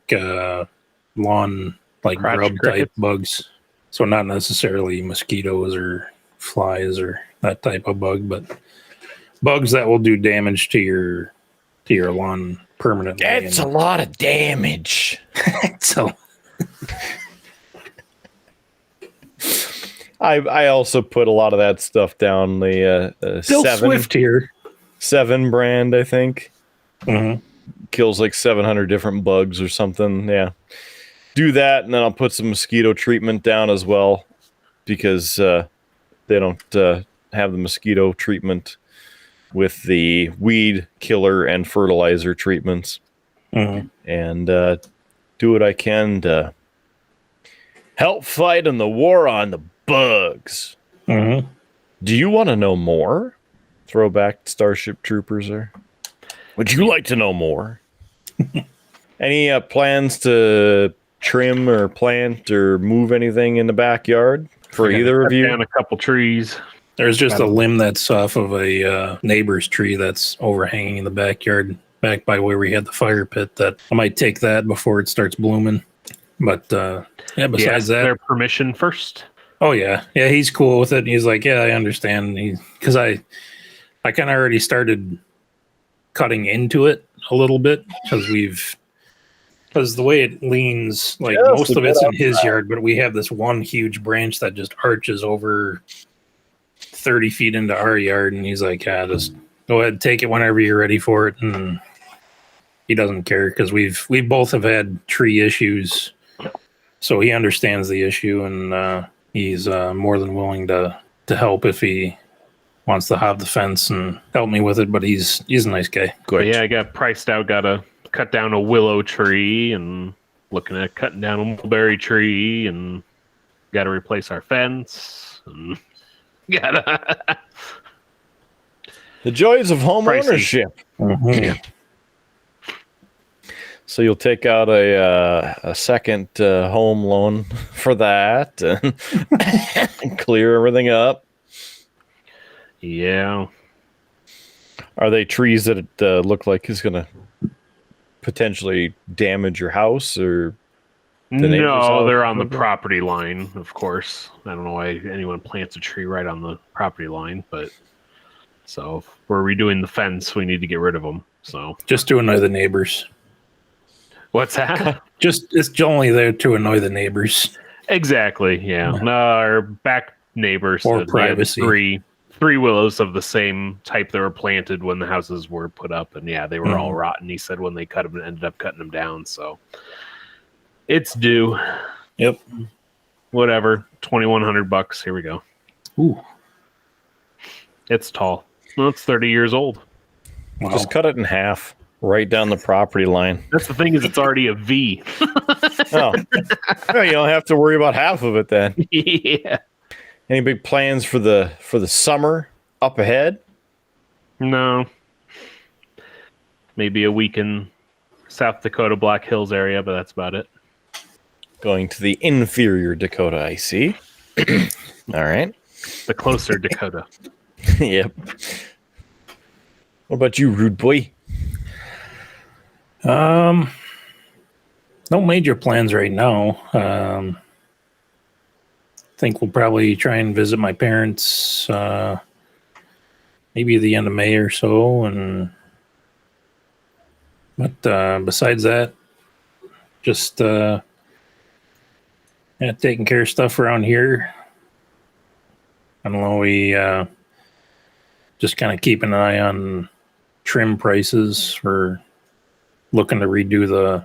lawn, like Crotch grub type crickets? bugs. So not necessarily mosquitoes or flies or that type of bug, but bugs that will do damage to your lawn permanently. That's a lot of damage. So I also put a lot of that stuff down the still 7 Swift here. 7 brand, I think. Mm-hmm. Kills like 700 different bugs or something. Yeah. Do that, and then I'll put some mosquito treatment down as well, because they don't have the mosquito treatment with the weed killer and fertilizer treatments. Mm-hmm. And do what I can to help fight in the war on the bugs. Mm-hmm. Do you want to know more? Throwback Starship Troopers there. Would you like to know more? Any plans to trim or plant or move anything in the backyard for either of you? Down a couple trees. There's just a limb that's off of a neighbor's tree that's overhanging in the backyard, back by where we had the fire pit. That I might take that before it starts blooming. But yeah, besides that, their permission first. oh yeah, he's cool with it. He's like, yeah, I understand. Because I kind of already started cutting into it a little bit because the way it leans, like Yes, most of it's in his outside. yard, but we have this one huge branch that just arches over 30 feet into our yard, and he's like, yeah, just go ahead, take it whenever you're ready for it. And he doesn't care because we both have had tree issues, so he understands the issue, and he's more than willing to help if he wants to hop the fence and help me with it. But he's a nice guy. But yeah, I got priced out. Got to cut down a willow tree, and looking at cutting down a mulberry tree, and got to replace our fence. And The joys of home Pricey. ownership. Mm-hmm. So you'll take out a second home loan for that and clear everything up. Yeah. Are they trees that look like it's going to potentially damage your house or the neighbor's No, house? they're on the property line, of course. I don't know why anyone plants a tree right on the property line, but so if we're redoing the fence, we need to get rid of them. So Just to annoy the neighbors. what's that? It's only there to annoy the neighbors. Exactly. Yeah. No, our back neighbors Or said they had privacy. three willows of the same type that were planted when the houses were put up, and yeah, they were all rotten. He said when they cut them, ended up cutting them down. So it's due. Yep. Whatever. $2,100. Here we go. Ooh. It's tall. Well, it's 30 years old. Wow. Just cut it in half, right down the property line. That's the thing is it's already a V. Oh, well, you don't have to worry about half of it then. Yeah. Any big plans for the summer up ahead? No. Maybe a week in South Dakota, Black Hills area, but that's about it. Going to the inferior Dakota, I see. All right. The closer Dakota. Yep. What about you, rude boy? No major plans right now. Think we'll probably try and visit my parents maybe the end of May or so, but besides that, just taking care of stuff around here. I don't know, we just kind of keep an eye on trim prices. We're looking to redo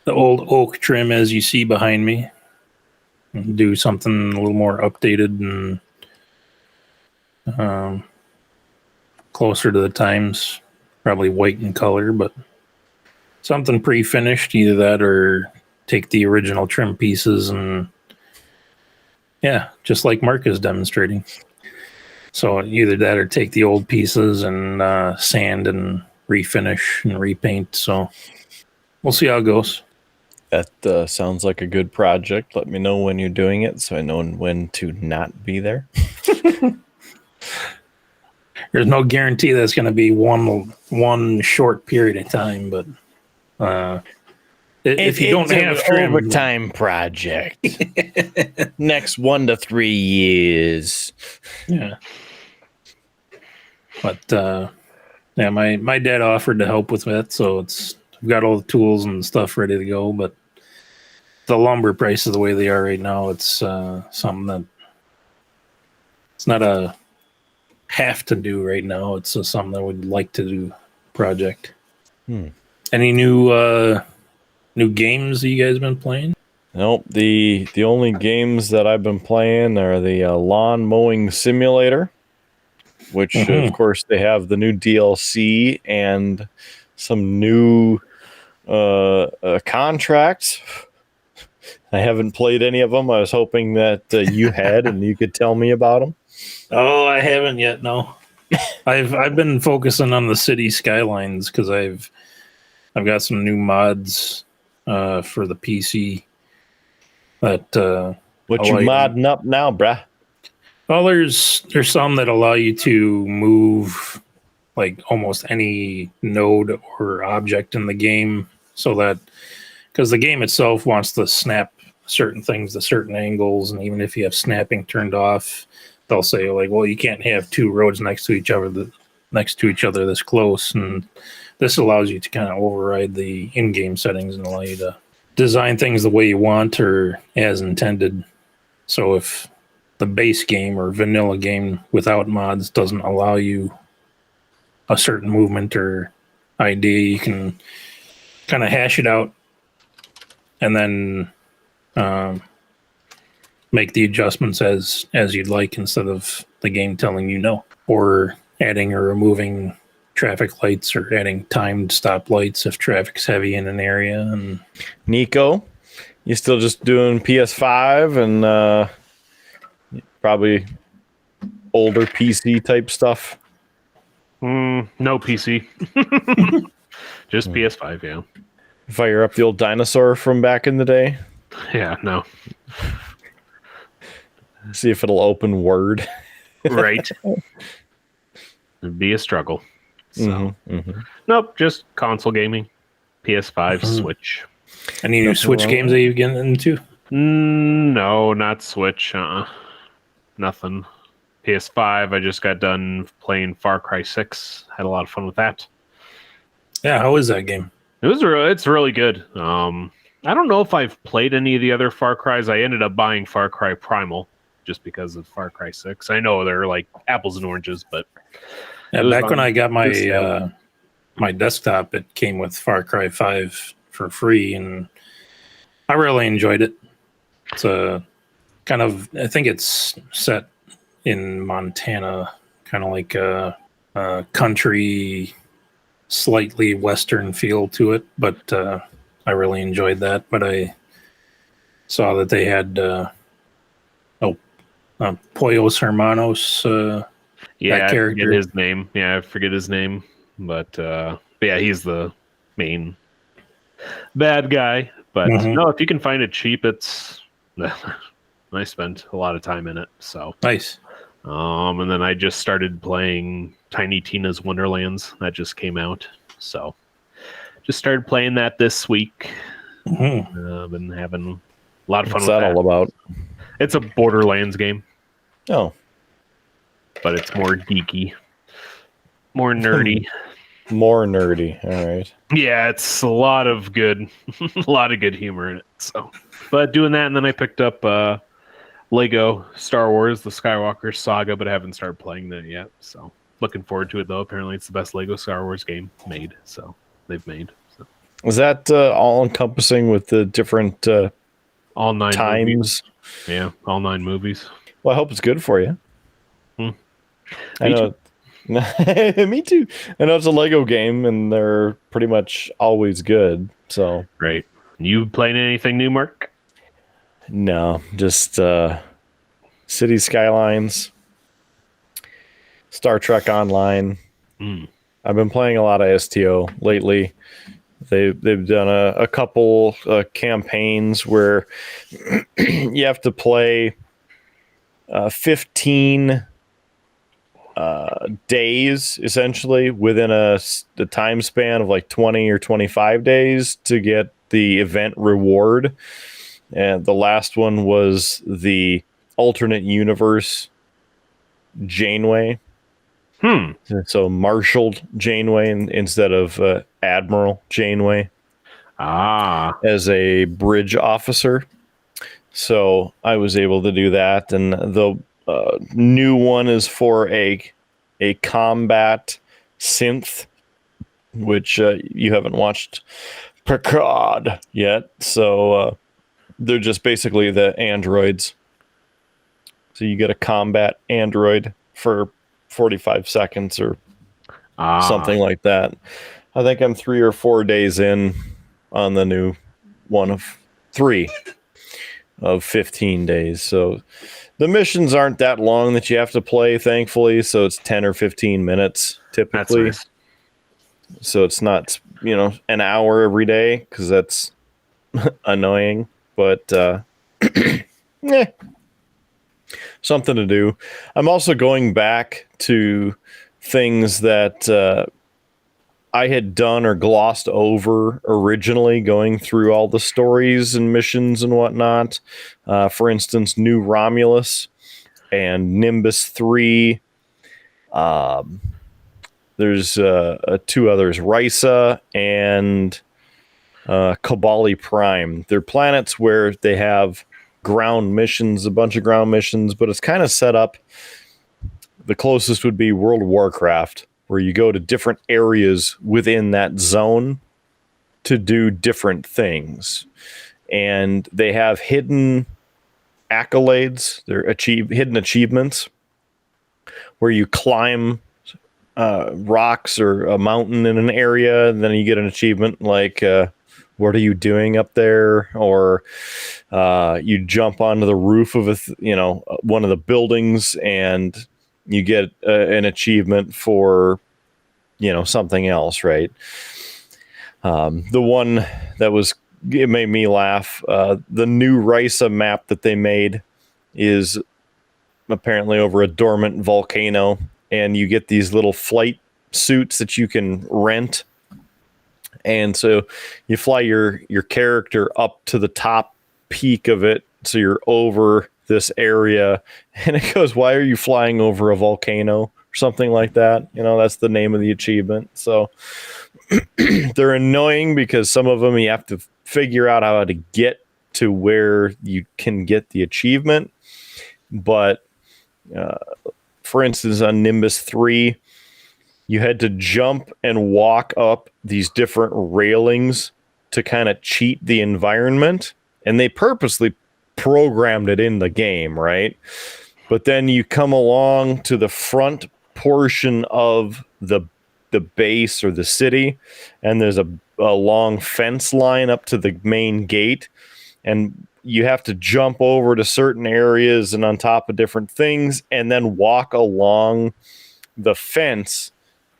the old oak trim as you see behind me. Do something a little more updated and closer to the times. Probably white in color, but something pre-finished. Either that or take the original trim pieces and just like Mark is demonstrating. So either that or take the old pieces and sand and refinish and repaint. So we'll see how it goes. That sounds like a good project. Let me know when you're doing it so I know when to not be there. There's no guarantee that's going to be one short period of time, but if you don't have trim, overtime project, next 1 to 3 years. Yeah. But my dad offered to help with that, so I've got all the tools and stuff ready to go. But the lumber prices the way they are right now, it's something that it's not a have to do right now. It's something that we'd like to do project. Any new games that you guys been playing? Nope. The only games that I've been playing are the lawn mowing simulator, which of course they have the new DLC and some new contracts. I haven't played any of them. I was hoping that you had and you could tell me about them. Oh, I haven't yet. No, I've been focusing on the city skylines because I've got some new mods for the PC. That What you modding up now, bruh? Well, there's some that allow you to move like almost any node or object in the game, so that because the game itself wants to snap certain things to certain angles, and even if you have snapping turned off, they'll say like, well, you can't have two roads next to each other this close, and this allows you to kind of override the in-game settings and allow you to design things the way you want or as intended. So if the base game or vanilla game without mods doesn't allow you a certain movement or idea, you can kind of hash it out and then make the adjustments as you'd like instead of the game telling you no, or adding or removing traffic lights or adding timed stop lights if traffic's heavy in an area. And Niko, you still just doing PS5 and probably older PC type stuff? No PC. Just PS5, yeah. Fire up the old dinosaur from back in the day. Yeah, no. See if it'll open Word. Right. It'd be a struggle. So, Mhm. nope, just console gaming. PS5, Mhm. Switch. Any new Switch games that you've getting into? No, not Switch. Nothing. PS5, I just got done playing Far Cry 6. Had a lot of fun with that. Yeah, how is that game? It's really good. I don't know if I've played any of the other Far Cries. I ended up buying Far Cry Primal just because of Far Cry 6. I know they're like apples and oranges, but Yeah, it was back when on I got my discount. my desktop, it came with Far Cry 5 for free, and I really enjoyed it. It's a kind of, I think it's set in Montana, kind of like a country, slightly western feel to it, but I really enjoyed that. But I saw that they had Pollos Hermanos. Yeah, that I character. forget his name. Yeah, I forget his name, but yeah, he's the main bad guy. But Mhm. no, if you can find it cheap, it's I spent a lot of time in it. So Nice. and then I just started playing Tiny Tina's Wonderlands. That just came out, so just started playing that this week. Mhm. Been having a lot of fun What's with that all about? It's a Borderlands game, Oh, but it's more geeky, more nerdy. more nerdy. All right. Yeah, it's a lot of good humor in it. So, but doing that, and then I picked up Lego Star Wars: The Skywalker Saga, but I haven't started playing that yet. So, looking forward to it though. Apparently, it's the best Lego Star Wars game made. So, they've made. So. Was that all encompassing with the different All 9 times? movies. Yeah, all 9 movies. Well, I hope it's good for you. Hmm. I Me know. Me too. I know it's a Lego game, and they're pretty much always good. So, Right. You playing anything new, Mark? no, just City Skylines, Star Trek Online. Mm. I've been playing a lot of STO lately. They've done a couple campaigns where you have to play 15 days essentially within the time span of like 20 or 25 days to get the event reward. And the last one was the alternate universe Janeway. So marshaled Janeway instead of Admiral Janeway as a bridge officer. So I was able to do that, and the new one is for a combat synth, which you haven't watched Picard yet. So they're just basically the androids. So you get a combat android for 45 seconds or something like that. I think I'm 3 or 4 days in on the new one of 3 of 15 days. So the missions aren't that long that you have to play, thankfully. So it's 10 or 15 minutes typically. That's nice. So it's not, an hour every day because that's annoying. But something to do. I'm also going back to things that I had done or glossed over originally, going through all the stories and missions and whatnot. For instance, New Romulus and Nimbus 3. There's 2 others, Risa and Kabali Prime. They're planets where they have ground missions, a bunch of ground missions, but it's kind of set up. The closest would be World of Warcraft, where you go to different areas within that zone to do different things. And they have hidden accolades, they're hidden achievements, where you climb rocks or a mountain in an area, and then you get an achievement like what are you doing up there? Or you jump onto the roof of one of the buildings, and you get an achievement for something else, right? The one that it made me laugh. The new Risa map that they made is apparently over a dormant volcano, and you get these little flight suits that you can rent. And so you fly your character up to the top peak of it, so you're over this area, and it goes, "Why are you flying over a volcano?" or something like that. That's the name of the achievement. So they're annoying because some of them you have to figure out how to get to where you can get the achievement. But for instance, on Nimbus 3, you had to jump and walk up these different railings to kind of cheat the environment. And they purposely programmed it in the game, right? But then you come along to the front portion of the base or the city, and there's a long fence line up to the main gate, and you have to jump over to certain areas and on top of different things, and then walk along the fence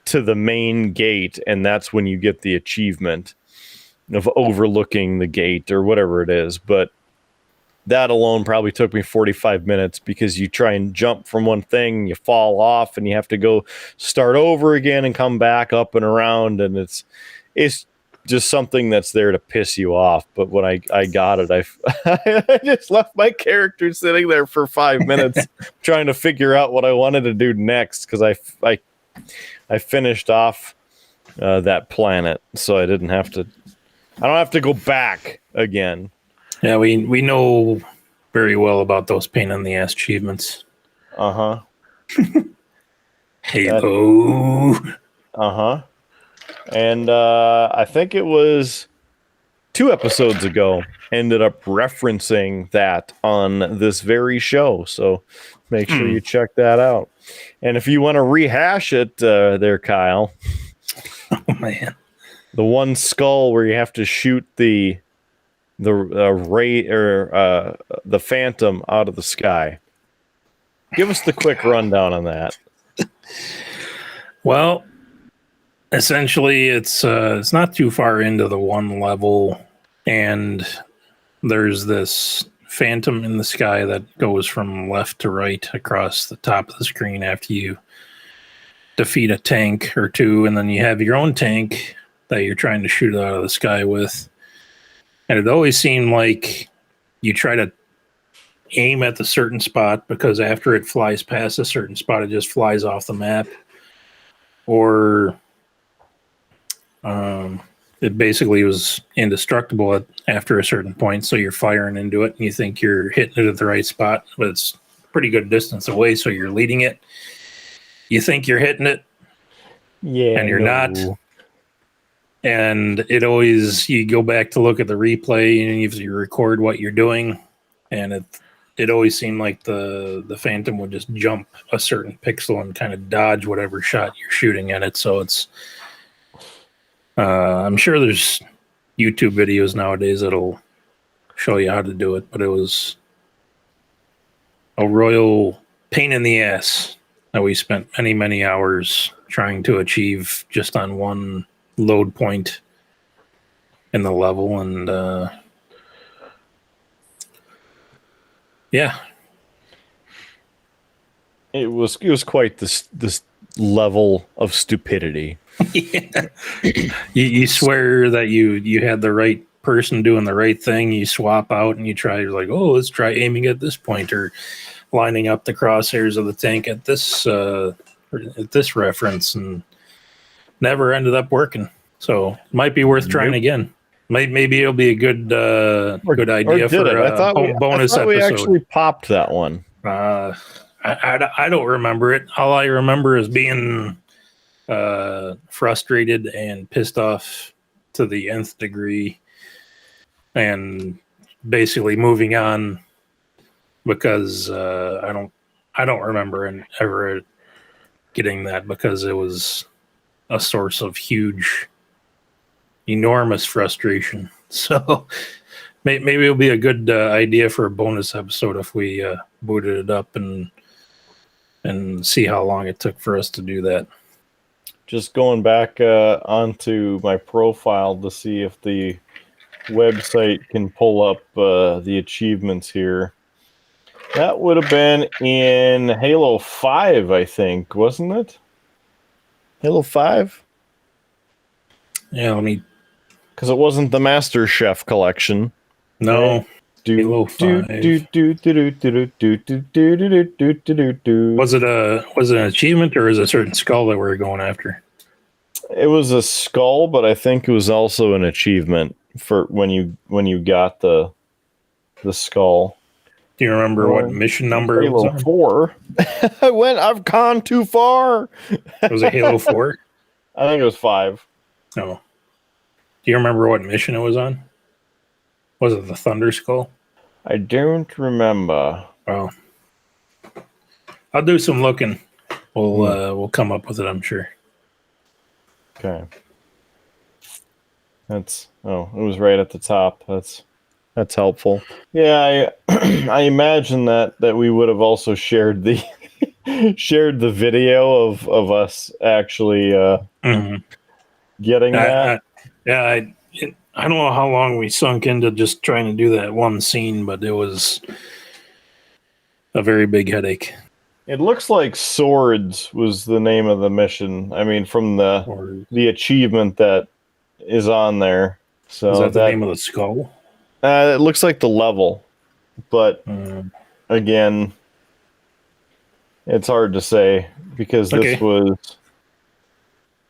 to the main gate, and that's when you get the achievement of overlooking the gate or whatever it is. But that alone probably took me 45 minutes because you try and jump from one thing, you fall off, and you have to go start over again and come back up and around, and it's just something that's there to piss you off. But when I got it, I just left my character sitting there for 5 minutes trying to figure out what I wanted to do next, because I finished off that planet, so I don't have to go back again. Yeah, we know very well about those pain in the ass achievements. Uh-huh. Halo. Uh-huh. And I think it was 2 episodes ago, ended up referencing that on this very show. So make sure you check that out. And if you want to rehash it there, Kyle. Oh, man. The one skull where you have to shoot the ray or the phantom out of the sky. Give us the quick rundown on that. Well, essentially, it's not too far into the one level, and there's this phantom in the sky that goes from left to right across the top of the screen after you defeat a tank or two, and then you have your own tank that you're trying to shoot out of the sky with. And it always seemed like you try to aim at the certain spot, because after it flies past a certain spot, it just flies off the map. Or it basically was indestructible after a certain point, so you're firing into it and you think you're hitting it at the right spot, but it's a pretty good distance away, so you're leading it. You think you're hitting it, and you're not. And it always, you go back to look at the replay and you record what you're doing, and it always seemed like the phantom would just jump a certain pixel and kind of dodge whatever shot you're shooting at it. So it's I'm sure there's YouTube videos nowadays that'll show you how to do it, but it was a royal pain in the ass that we spent many hours trying to achieve just on one load point in the level. And yeah, it was quite this level of stupidity. Yeah. You swear that you had the right person doing the right thing. You swap out and you're like, oh, let's try aiming at this point, or lining up the crosshairs of the tank at this reference, and never ended up working. So it might be worth trying again. Maybe it'll be a good idea for a bonus episode. We actually popped that one. I don't remember it. All I remember is being frustrated and pissed off to the nth degree, and basically moving on, because I don't remember ever getting that, because it was a source of enormous frustration. So maybe it'll be a good idea for a bonus episode if we booted it up and see how long it took for us to do that. just going back onto my profile to see if the website can pull up the achievements here. That would have been in Halo 5, I think, wasn't it? Halo 5? Yeah, let me. Because it wasn't the Master Chef collection. No. Halo 5. Was it an achievement or is it a certain skull that we're going after? It was a skull, but I think it was also an achievement for when you got the skull. Do you remember what mission number it was Halo on? 4. I've gone too far. Was it Halo 4? I think it was 5. No. Do you remember what mission it was on? Was it the Thunder Skull? I don't remember. Well, I'll do some looking. We'll come up with it, I'm sure. Okay. It was right at the top. That's helpful. Yeah, I imagine that we would have also shared the video of us actually getting that. I don't know how long we sunk into just trying to do that one scene, but it was a very big headache. It looks like Swords was the name of the mission. I mean, from the achievement that is on there. So is that the name of the skull? It looks like the level, but again, it's hard to say because this was.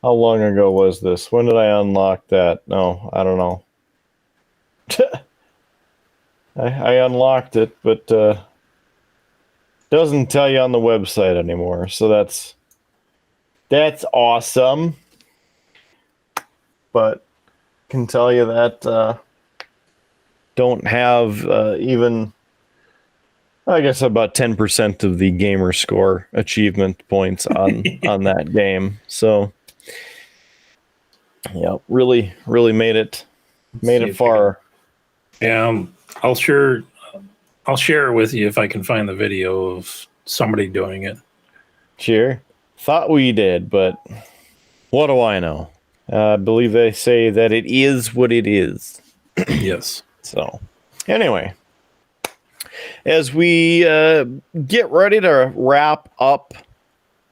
How long ago was this? When did I unlock that? No, I don't know. I unlocked it, but doesn't tell you on the website anymore. So that's awesome. But can tell you that don't have even, I guess, about 10% of the gamer score achievement points on that game. So. Yeah, really made it far. Yeah, I'll share it with you if I can find the video of somebody doing it. Sure. Thought we did, but what do I know? I believe they say that it is what it is. Yes. So, anyway, as we get ready to wrap up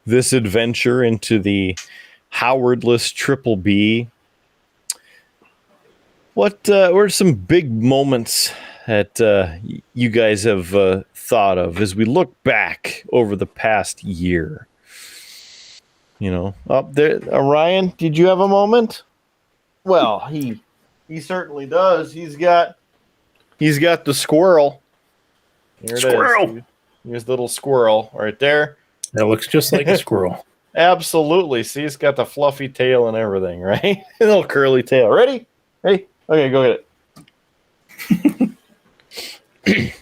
this adventure into the Howardless Triple B. What are some big moments that you guys have thought of as we look back over the past year? You know, up there, Ryan, did you have a moment? Well, he certainly does. He's got the squirrel. Here it is. Here's the little squirrel right there. That looks just like a squirrel. Absolutely. See, it's got the fluffy tail and everything, right? A little curly tail. Ready? Okay, go get it.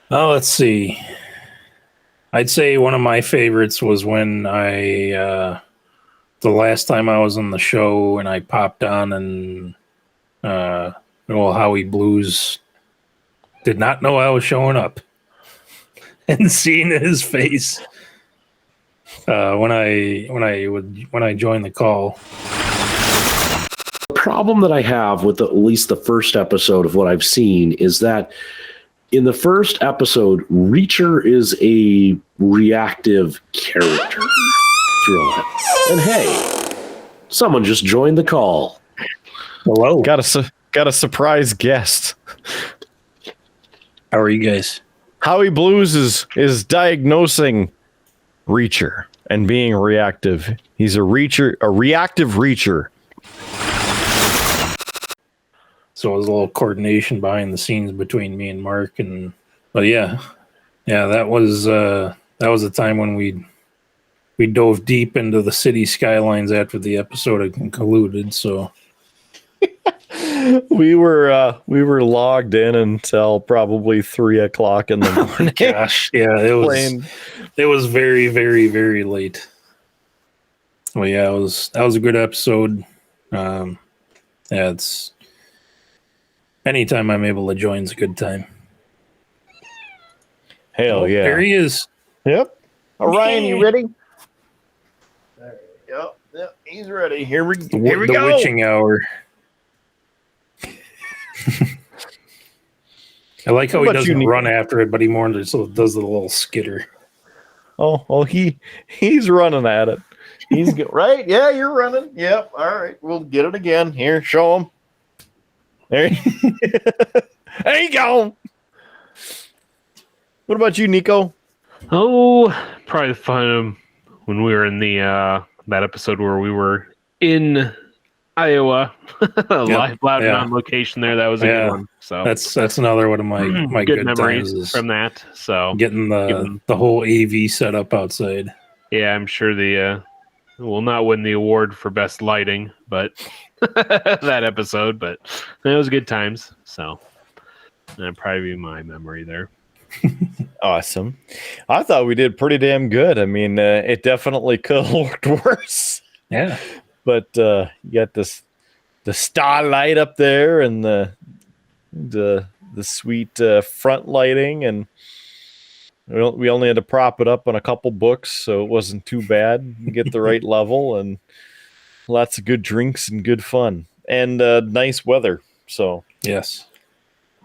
Oh, let's see. I'd say one of my favorites was when the last time I was on the show and I popped on and Howie Blues did not know I was showing up. And seeing his face when I joined the call. The problem that I have with at least the first episode of what I've seen is that in the first episode, Reacher is a reactive character throughout. And hey, someone just joined the call. Hello. Got a surprise guest. How are you guys? Howie Blues is diagnosing Reacher and being reactive. He's a reactive Reacher. So it was a little coordination behind the scenes between me and Mark, but yeah, that was the time when we dove deep into the city skylines after the episode had concluded. So we were logged in until probably 3:00 in the morning. Gosh, yeah, it was very, very, very late. Well, yeah, that was a good episode. It's anytime I'm able to join is a good time. Hell yeah! There he is. Yep. Ryan, you ready? Yep, he's ready. Here we The go. witching hour. I like how What he about you, doesn't Nico? run after it, but he more just does the little skitter. He's running at it. He's good, right? Yeah, you're running. Yep. All right, we'll get it again. Here, show him. There you go. What about you, Nico? Oh, probably find him when we were in the that episode where we were in Iowa, live loud and on location there. That was a good one. So That's another one of my good good memories times is from that. So getting the whole AV set up outside. yeah, I'm sure the will not win the award for best lighting, but that episode. But it was good times. So that'd probably be my memory there. Awesome. I thought we did pretty damn good. I mean, it definitely could have looked worse. Yeah. But you got the starlight up there and the sweet front lighting, and we only had to prop it up on a couple books, so it wasn't too bad. You get the right level and lots of good drinks and good fun and nice weather. So Yes.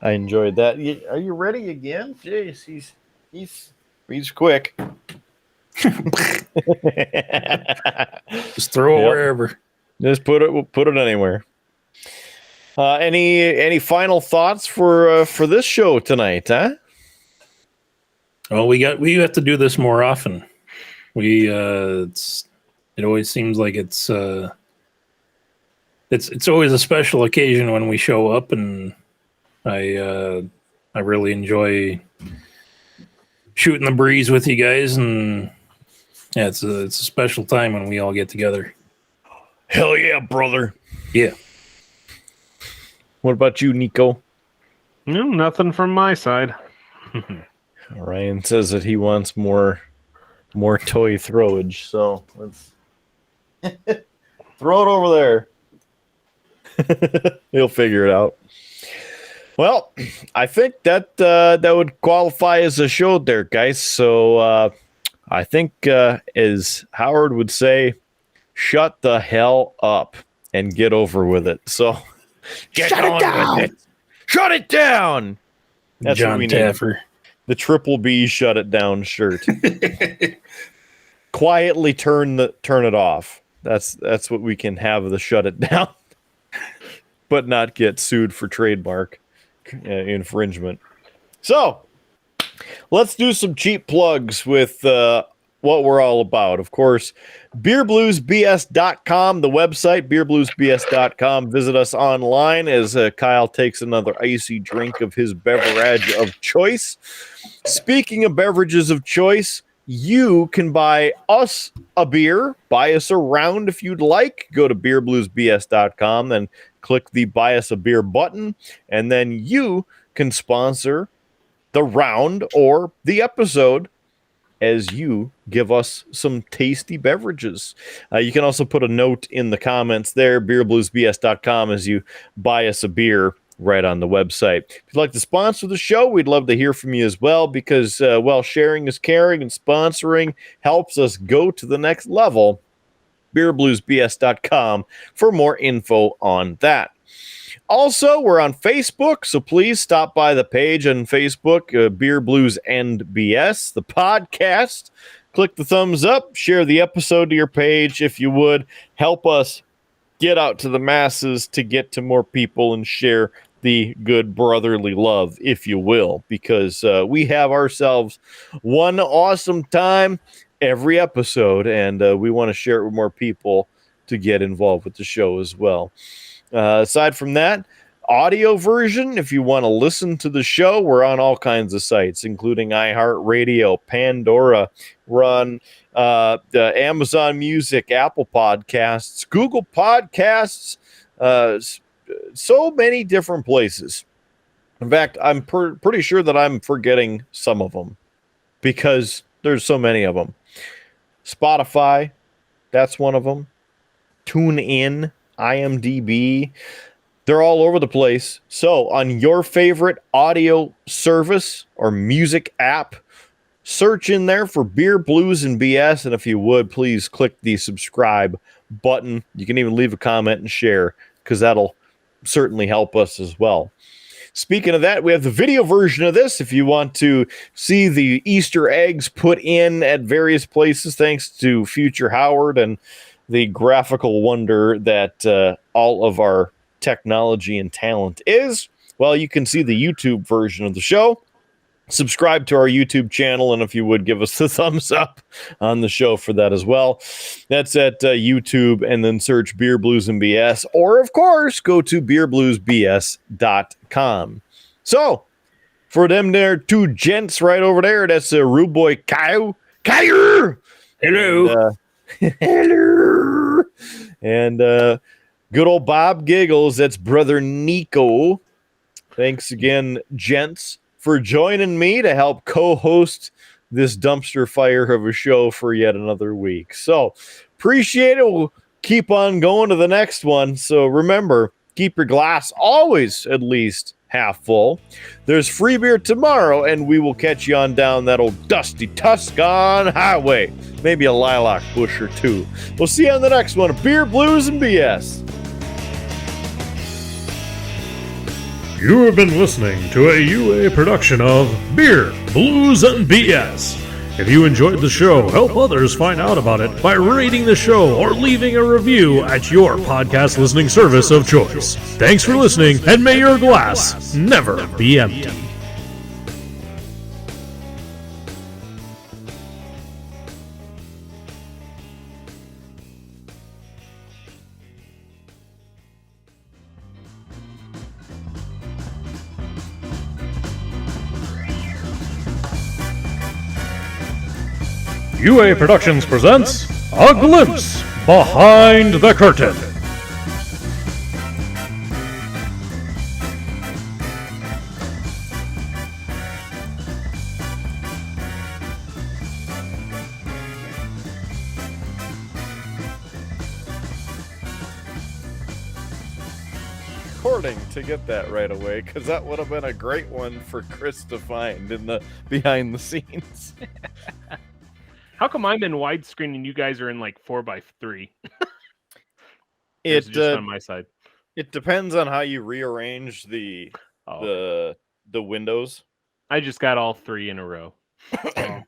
I enjoyed that. Are you ready again? Jeez, he's quick. Just throw it wherever. Just put it anywhere. Any final thoughts for this show tonight, huh? Well, we have to do this more often. It always seems like it's always a special occasion when we show up, and I really enjoy shooting the breeze with you guys, and yeah, it's a special time when we all get together. Hell yeah, brother. Yeah. What about you, Nico? No, nothing from my side. Ryan says that he wants more toy throwage, so let's throw it over there. He'll figure it out. Well, I think that would qualify as a show there, guys. So I think, as Howard would say, shut the hell up and get over with it. So get on with it. Shut it down. That's John what we Taffer. need. The Triple B shut it down shirt. Quietly turn it off. That's what we can have, the shut it down, but not get sued for trademark infringement. So let's do some cheap plugs with what we're all about. Of course, beerbluesbs.com, the website, beerbluesbs.com. Visit us online as Kyle takes another icy drink of his beverage of choice. Speaking of beverages of choice, you can buy us a beer, buy us a round if you'd like. Go to beerbluesbs.com and click the buy us a beer button, and then you can sponsor the round or the episode as you give us some tasty beverages. You can also put a note in the comments there, beerbluesbs.com, as you buy us a beer right on the website. If you'd like to sponsor the show, we'd love to hear from you as well, because, sharing is caring, and sponsoring helps us go to the next level. beerbluesbs.com for more info on that. Also, we're on Facebook, so please stop by the page on Facebook, Beer Blues and BS, the podcast. Click the thumbs up, share the episode to your page if you would. Help us get out to the masses to get to more people and share the good brotherly love, if you will, because we have ourselves one awesome time every episode, and we want to share it with more people to get involved with the show as well. Aside from that, audio version, if you want to listen to the show, we're on all kinds of sites, including iHeartRadio, Pandora, we're on the Amazon Music, Apple Podcasts, Google Podcasts, so many different places. In fact, I'm pretty sure that I'm forgetting some of them because there's so many of them. Spotify, that's one of them. TuneIn, IMDb, they're all over the place. So on your favorite audio service or music app, search in there for Beer, Blues, and BS. And if you would, please click the subscribe button. You can even leave a comment and share, because that'll certainly help us as well. Speaking of that, we have the video version of this. If you want to see the Easter eggs put in at various places, thanks to Future Howard and the graphical wonder that all of our technology and talent is, well, you can see the YouTube version of the show. Subscribe to our YouTube channel, and if you would, give us the thumbs up on the show for that as well. That's at YouTube, and then search Beer, Blues, and BS. Or, of course, go to beerbluesbs.com. So, for them there two gents right over there, that's Rudeboy Kyle. Kyle! Hello. Hello! And good old Bob Giggles, that's Brother Niko. Thanks again, gents, for joining me to help co-host this dumpster fire of a show for yet another week. So, appreciate it. We'll keep on going to the next one. So, remember, keep your glass always at least half full. There's free beer tomorrow, and we will catch you on down that old dusty Tuscan highway. Maybe a lilac bush or two. We'll see you on the next one of Beer, Blues, and BS. You have been listening to a UA production of Beer, Blues, and BS. If you enjoyed the show, help others find out about it by rating the show or leaving a review at your podcast listening service of choice. Thanks for listening, and may your glass never be empty. UA Productions presents A Glimpse Behind the Curtain. Recording to get that right away, because that would have been a great one for Chris to find in the behind the scenes. How come I'm in widescreen and you guys are in like 4x3? It's just on my side. It depends on how you rearrange the windows. I just got all three in a row. So,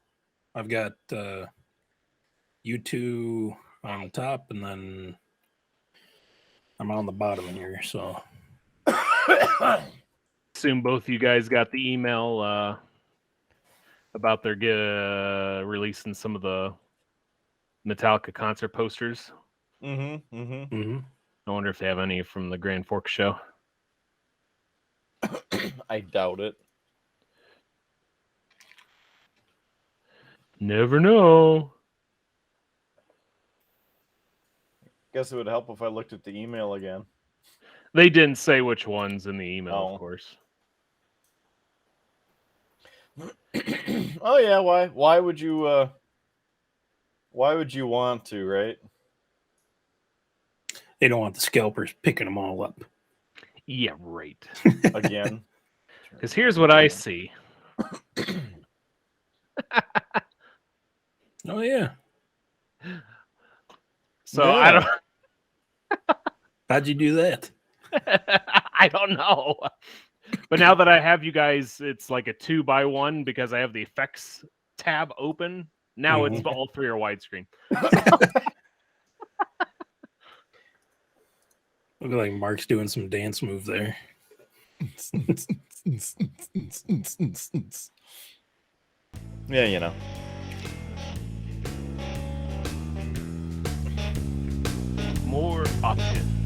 I've got U2 on the top, and then I'm on the bottom here. So, Assume both you guys got the email about their releasing some of the Metallica concert posters. I wonder if they have any from the Grand Forks show. I doubt it. Never know. Guess it would help if I looked at the email again. They didn't say which ones in the email, Oh. of course. Oh yeah, why would you want to, right? they don't want the scalpers picking them all up. Yeah, right. Again. Because here's what I see. Oh, yeah. So Yeah. I don't. How'd you do that? I don't know. But now that I have you guys, it's like a 2x1 because I have the effects tab open. Now it's all three are widescreen. Look like Mark's doing some dance move there. Yeah, you know. More options.